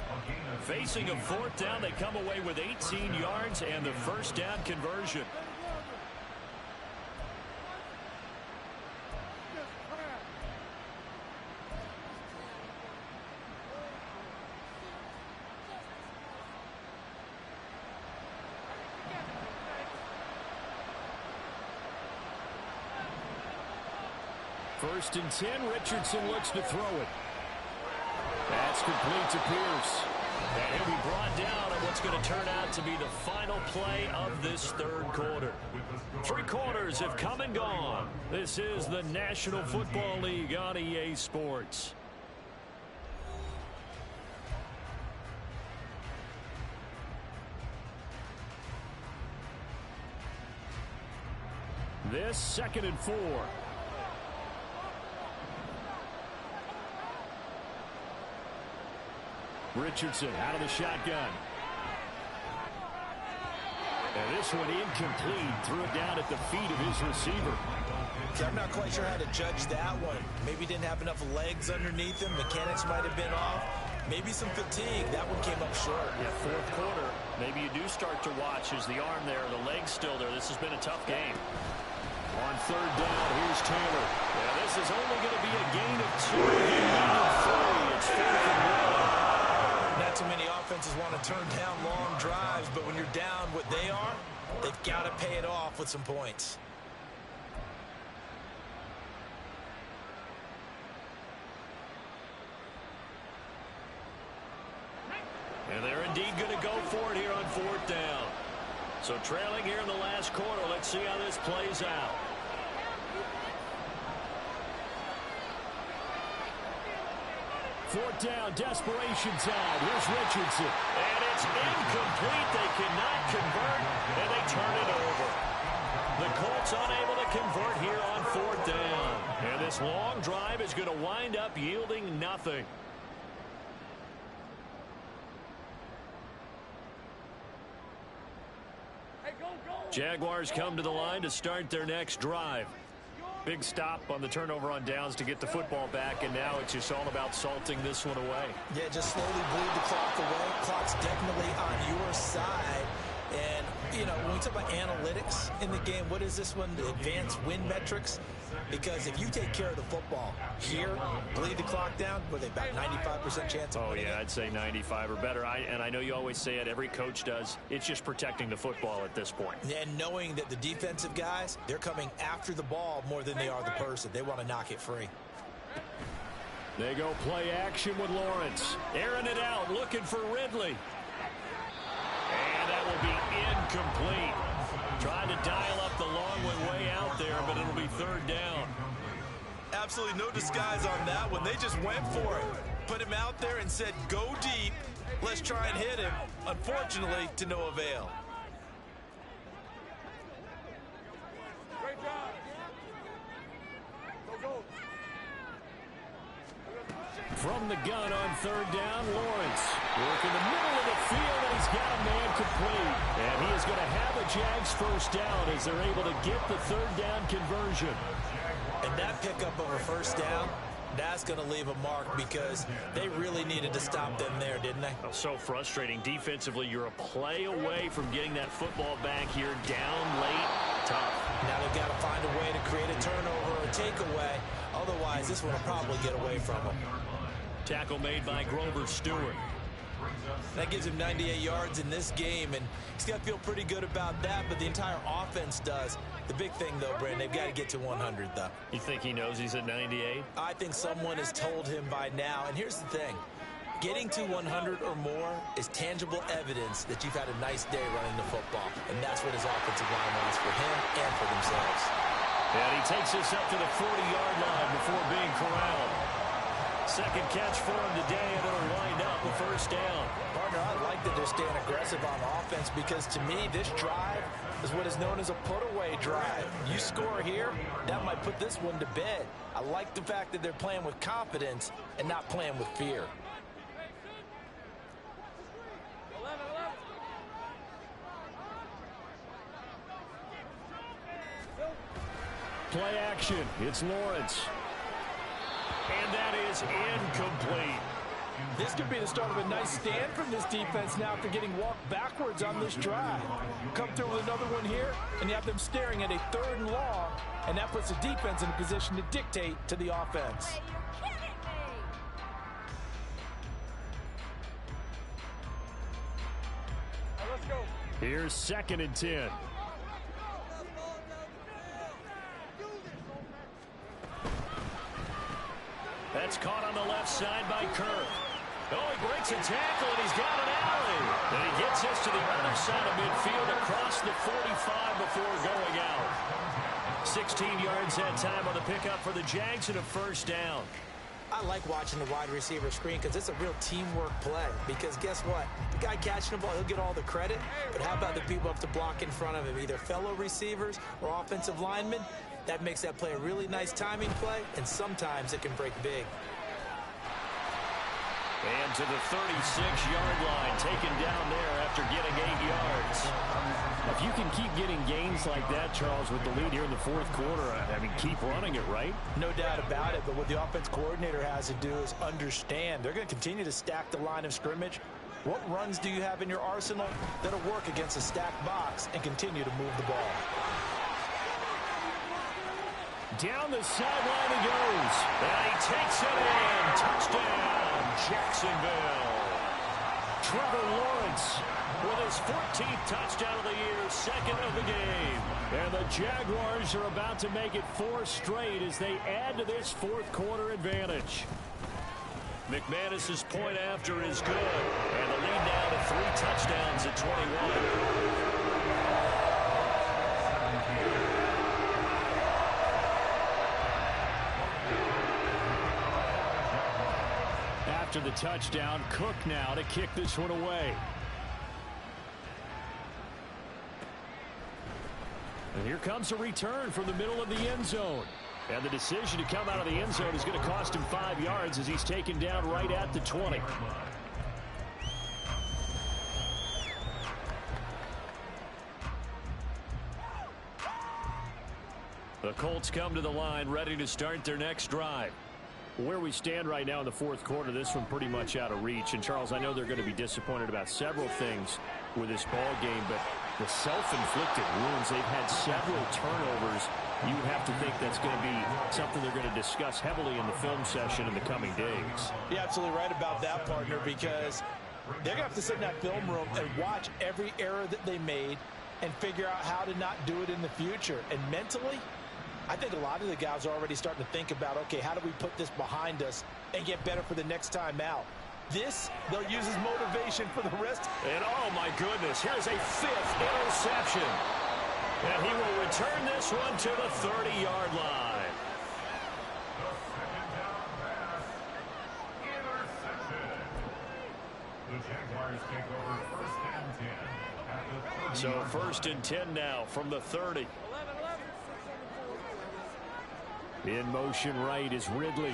Facing a 4th down, they come away with 18 yards and the first down conversion. First and 10, Richardson looks to throw it. That's complete to Pierce. And he'll be brought down on what's going to turn out to be the final play of this 3rd quarter. 3 quarters have come and gone. This is the National Football League on EA Sports. This 2nd and 4. Richardson out of the shotgun. And this one incomplete. Threw it down at the feet of his receiver. So I'm not quite sure how to judge that one. Maybe didn't have enough legs underneath him. Mechanics might have been off. Maybe some fatigue. That one came up short. Yeah, 4th quarter. Maybe you do start to watch as the arm there, the leg's still there. This has been a tough game. On 3rd down, here's Taylor. Yeah, this is only going to be a gain of 2. It's 4th and 1. Not too many offenses want to turn down long drives, but when you're down what they are, they've got to pay it off with some points. And they're indeed going to go for it here on 4th down. So trailing here in the last quarter. Let's see how this plays out. Fourth down, desperation time. Here's Richardson. And it's incomplete. They cannot convert, and they turn it over. The Colts unable to convert here on 4th down. And this long drive is going to wind up yielding nothing. Jaguars come to the line to start their next drive. Big stop on the turnover on downs to get the football back, and now it's just all about salting this one away. Yeah, just slowly bleed the clock away. Clock's definitely on your side. And, you know, when we talk about analytics in the game, what is this one? The advanced win metrics? Because if you take care of the football here, bleed the clock down, were they about 95% chance of winning? Oh, yeah, I'd say 95 or better. And I know you always say it, every coach does. It's just protecting the football at this point. And knowing that the defensive guys, they're coming after the ball more than they are the person. They want to knock it free. They go play action with Lawrence. Airing it out, looking for Ridley. And that will be incomplete. Trying to dial up the long way out there, but it'll be 3rd down. Absolutely no disguise on that one. They just went for it. Put him out there and said, go deep. Let's try and hit him. Unfortunately, to no avail. Great job. Go, go. From the gun on 3rd down, Lawrence. Work in the middle of the field, and he's got a man complete. And he is going to have a Jags first down as they're able to get the 3rd down conversion. And that pickup of a first down, that's going to leave a mark because they really needed to stop them there, didn't they? Oh, so frustrating. Defensively, you're a play away from getting that football back here down late. Tough. Now they've got to find a way to create a turnover or a takeaway. Otherwise, this one will probably get away from them. Tackle made by Grover Stewart. That gives him 98 yards in this game, and he's got to feel pretty good about that, but the entire offense does. The big thing, though, Brandon, they've got to get to 100, though. You think he knows he's at 98? I think someone has told him by now, and here's the thing. Getting to 100 or more is tangible evidence that you've had a nice day running the football, and that's what his offensive line wants for him and for themselves. And he takes this up to the 40-yard line before being corralled. Second catch for him today, and it'll wind up a first down. Partner, I like that they're staying aggressive on offense because, to me, this drive is what is known as a put-away drive. You score here, that might put this one to bed. I like the fact that they're playing with confidence and not playing with fear. Play action. It's Lawrence. And that is incomplete. This could be the start of a nice stand from this defense now after getting walked backwards on this drive. Come through with another one here, and you have them staring at a 3rd and long, and that puts the defense in a position to dictate to the offense. Let's go. Here's 2nd and 10. That's caught on the left side by Kirk. Oh, he breaks a tackle, and he's got an alley. And he gets us to the other side of midfield across the 45 before going out. 16 yards that time on the pickup for the Jags and a first down. I like watching the wide receiver screen because it's a real teamwork play. Because guess what? The guy catching the ball, he'll get all the credit. But how about the people up to block in front of him, either fellow receivers or offensive linemen? That makes that play a really nice timing play, and sometimes it can break big. And to the 36-yard line, taken down there after getting 8 yards. If you can keep getting gains like that, Charles, with the lead here in the 4th quarter, I mean, keep running it, right? No doubt about it, but what the offense coordinator has to do is understand. They're going to continue to stack the line of scrimmage. What runs do you have in your arsenal that'll work against a stacked box and continue to move the ball? Down the sideline he goes. And he takes it in. Touchdown, Jacksonville. Trevor Lawrence with his 14th touchdown of the year, 2nd of the game. And the Jaguars are about to make it 4 straight as they add to this 4th quarter advantage. McManus's point after is good. And the lead now to 3 touchdowns at 21. After the touchdown, Cook now to kick this one away. And here comes a return from the middle of the end zone. And the decision to come out of the end zone is going to cost him 5 yards as he's taken down right at the 20. The Colts come to the line, ready to start their next drive. Where we stand right now in the 4th quarter, this one pretty much out of reach. And, Charles, I know they're going to be disappointed about several things with this ball game, but the self-inflicted wounds, they've had several turnovers. You would have to think that's going to be something they're going to discuss heavily in the film session in the coming days. You're absolutely right about that, partner, because they're going to have to sit in that film room and watch every error that they made and figure out how to not do it in the future. And mentally, I think a lot of the guys are already starting to think about, okay, how do we put this behind us and get better for the next time out? This, they'll use as motivation for the rest. And, oh, my goodness, here's a 5th interception. And he will return this one to the 30-yard line. The Jaguars take over 1st and 10 at the 30. So 1st and 10 now from the 30. In motion right is Ridley.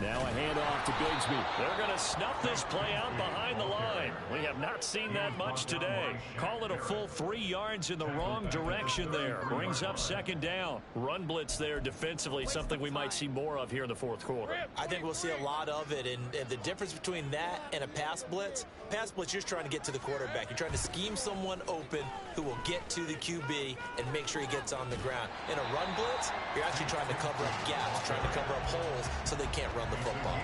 Now a handoff to Bigsby. They're going to snuff this play out behind the line. We have not seen that much today. Call it a full 3 yards in the wrong direction there. Brings up 2nd down. Run blitz there defensively, something we might see more of here in the 4th quarter. I think we'll see a lot of it, and the difference between that and a pass blitz, you're just trying to get to the quarterback. You're trying to scheme someone open who will get to the QB and make sure he gets on the ground. In a run blitz, you're actually trying to cover up gaps, trying to cover up holes so they can't run the football.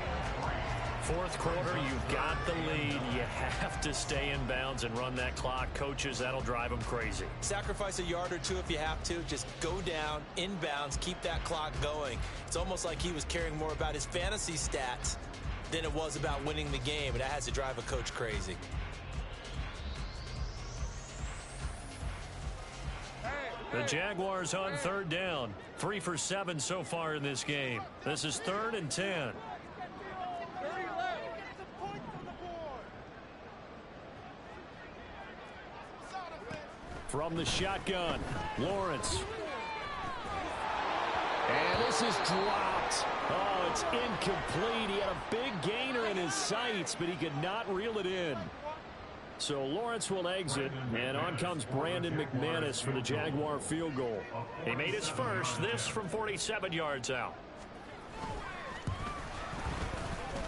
fourth quarter, you've got the lead. You have to stay in bounds and run that clock. Coaches, that'll drive them crazy. Sacrifice a yard or two if you have to. Just go down, in bounds, keep that clock going. It's almost like he was caring more about his fantasy stats than it was about winning the game, and that has to drive a coach crazy. The Jaguars on third down. 3 for 7 so far in this game. This is 3rd and 10. From the shotgun, Lawrence. And this is dropped. Oh, it's incomplete. He had a big gainer in his sights, but he could not reel it in. So Lawrence will exit, and on comes Brandon McManus for the Jaguar field goal. He made his first, this from 47 yards out.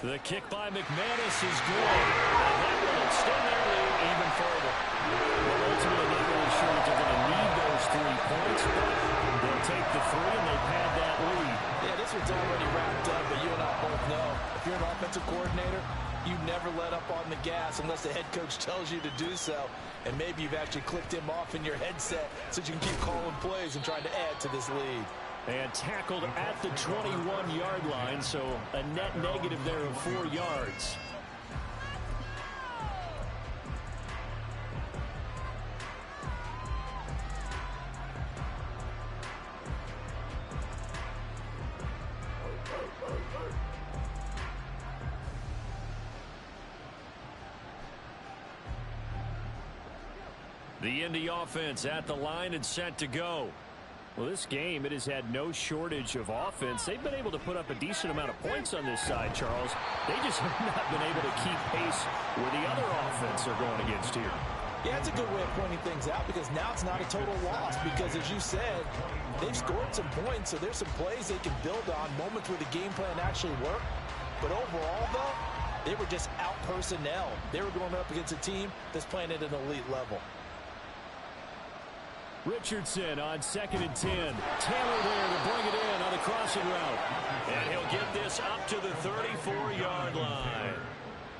The kick by McManus is good. And that will extend their lead even further. Well, ultimately, not really sure that they're going to need those 3 points, but they'll take the 3 and they've had that lead. Yeah, this one's already wrapped up, but you and I both know if you're an offensive coordinator, you never let up on the gas unless the head coach tells you to do so. And maybe you've actually clicked him off in your headset so you can keep calling plays and trying to add to this lead. And tackled at the 21-yard line, so a net negative there of 4 yards. The Indy offense at the line and set to go. Well, this game, it has had no shortage of offense. They've been able to put up a decent amount of points on this side, Charles. They just have not been able to keep pace where the other offense are going against here. Yeah, it's a good way of pointing things out because now it's not a total loss because, as you said, they've scored some points, so there's some plays they can build on, moments where the game plan actually worked. But overall, though, they were just out personnel. They were going up against a team that's playing at an elite level. Richardson on 2nd and 10. Taylor there to bring it in on the crossing route. And he'll get this up to the 34-yard line.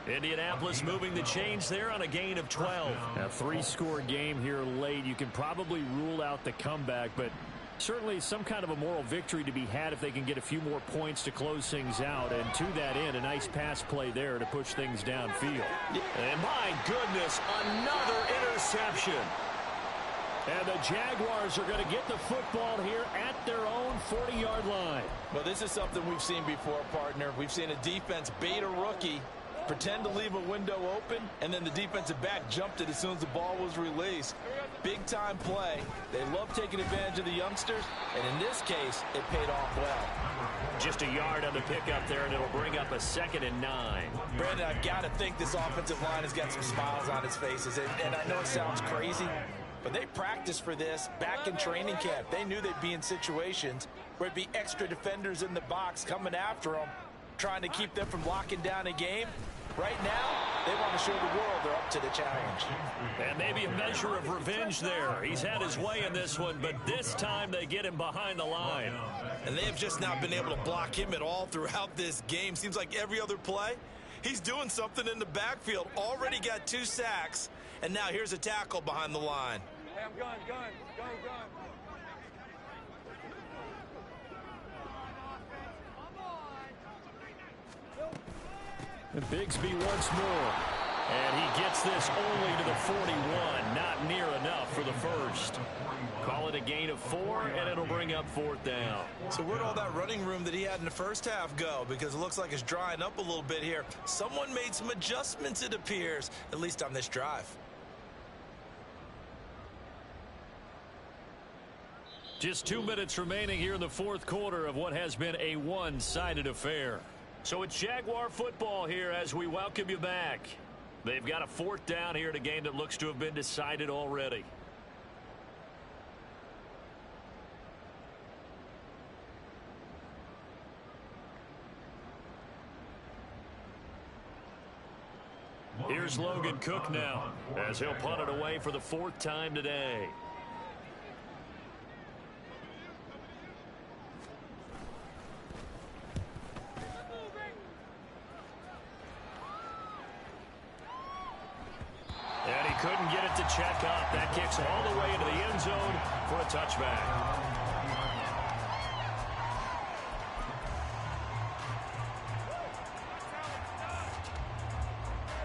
Indianapolis moving the chains there on a gain of 12. A 3-score game here late. You can probably rule out the comeback, but certainly some kind of a moral victory to be had if they can get a few more points to close things out. And to that end, a nice pass play there to push things downfield. And my goodness, another interception. And the Jaguars are going to get the football here at their own 40-yard line. Well, this is something we've seen before, partner. We've seen a defense bait a rookie, pretend to leave a window open, and then the defensive back jumped it as soon as the ball was released. Big-time play. They love taking advantage of the youngsters, and in this case, it paid off well. Just a yard on the pickup there, and it'll bring up a 2nd and 9. Brandon, I've got to think this offensive line has got some smiles on its faces, and I know it sounds crazy, but they practiced for this back in training camp. They knew they'd be in situations where it'd be extra defenders in the box coming after them, trying to keep them from locking down a game. Right now, they want to show the world they're up to the challenge. And maybe a measure of revenge there. He's had his way in this one, but this time they get him behind the line. And they have just not been able to block him at all throughout this game. Seems like every other play, he's doing something in the backfield. Already got 2 sacks, and now here's a tackle behind the line. Hey, I'm gun. Go. And Bigsby once more. And he gets this only to the 41. Not near enough for the first. Call it a gain of 4, and it'll bring up 4th down. So where'd all that running room that he had in the first half go? Because it looks like it's drying up a little bit here. Someone made some adjustments, it appears, at least on this drive. Just 2 minutes remaining here in the 4th quarter of what has been a one-sided affair. So it's Jaguar football here as we welcome you back. They've got a 4th down here in a game that looks to have been decided already. Here's Logan Cook now as he'll punt it away for the 4th time today. to check up. That kicks all the way into the end zone for a touchback.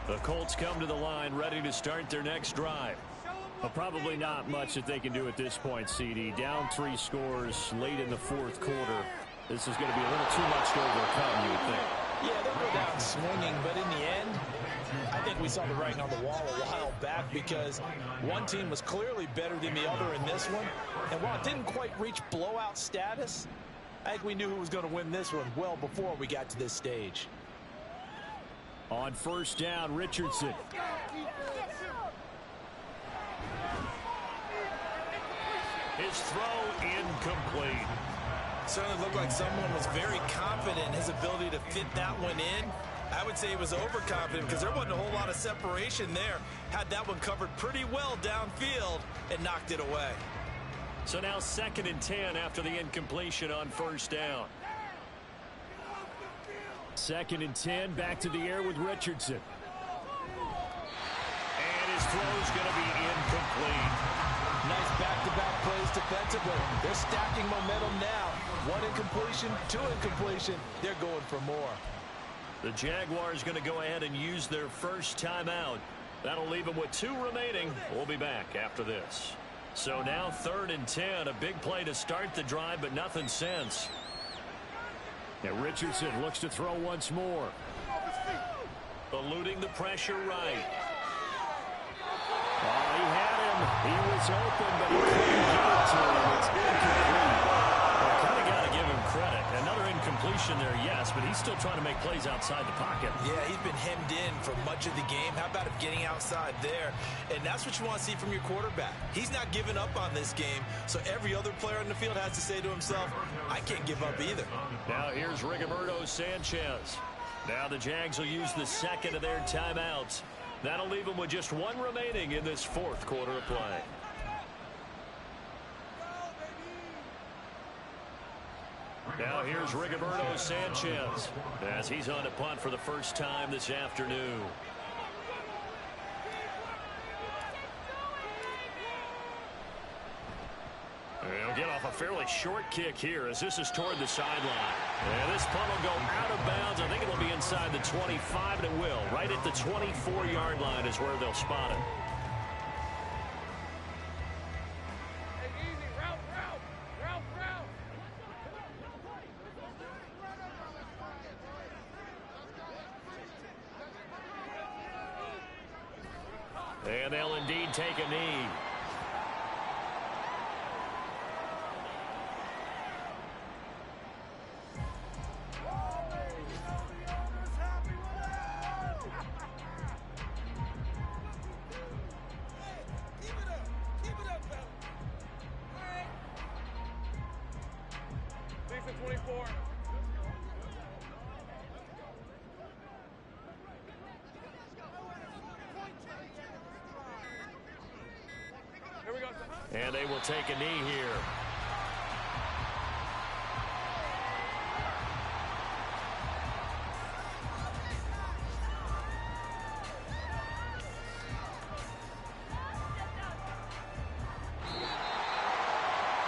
The Colts come to the line ready to start their next drive. Well, probably not much that they can do at this point, CD. Down 3 scores late in the fourth quarter. This is going to be a little too much to overcome, you would think. Yeah, they'll go down swinging, but in the end, I think we saw the writing on the wall a while back because one team was clearly better than the other in this one. And while it didn't quite reach blowout status, I think we knew who was going to win this one well before we got to this stage. On first down, Richardson. His throw incomplete. Certainly looked like someone was very confident in his ability to fit that one in. I would say he was overconfident because there wasn't a whole lot of separation there. Had that one covered pretty well downfield and knocked it away. So now 2nd and 10 after the incompletion on first down. 2nd and 10, back to the air with Richardson. And his throw's going to be incomplete. Nice back-to-back plays defensively. They're stacking momentum now. 1 incompletion, 2 incompletion. They're going for more. The Jaguars going to go ahead and use their first timeout. That'll leave them with 2 remaining. We'll be back after this. So now 3rd and 10, a big play to start the drive, but nothing since. And Richardson looks to throw once more. Eluding the pressure right. Oh, he had him. He was open, but he couldn't get it to him. It's incomplete. Well, kind of got to give him credit. Another incompletion there, yes, but he's still trying to make plays outside the pocket. Yeah, he's been hemmed in for much of the game. How about him getting outside there? And that's what you want to see from your quarterback. He's not giving up on this game, so every other player on the field has to say to himself, I can't give up either. Now here's Gordow Sanchez. Now the Jags will use the 2nd of their timeouts. That'll leave them with just 1 remaining in this 4th quarter of play. Now here's Gordow Sanchez as he's on to punt for the first time this afternoon. He'll get off a fairly short kick here as this is toward the sideline. And this punt will go out of bounds. I think it'll be inside the 25, and it will. Right at the 24-yard line is where they'll spot it. And they'll indeed take a knee. And they will take a knee here.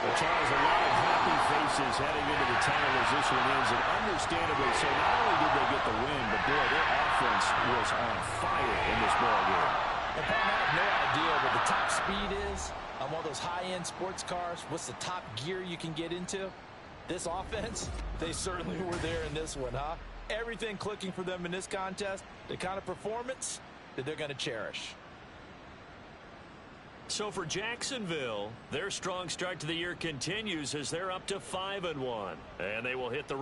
Well, Charles, a lot of happy faces heading into the tunnel as this one ends, and understandably so. Not only did they get the win, but boy, their offense was on fire in this ball game. And Paul, I have no idea what the top speed is on one of those high-end sports cars. What's the top gear you can get into? This offense, they certainly were there in this one, huh? Everything clicking for them in this contest, the kind of performance that they're going to cherish. So for Jacksonville, their strong start to the year continues as they're up to 5-1, and they will hit the road.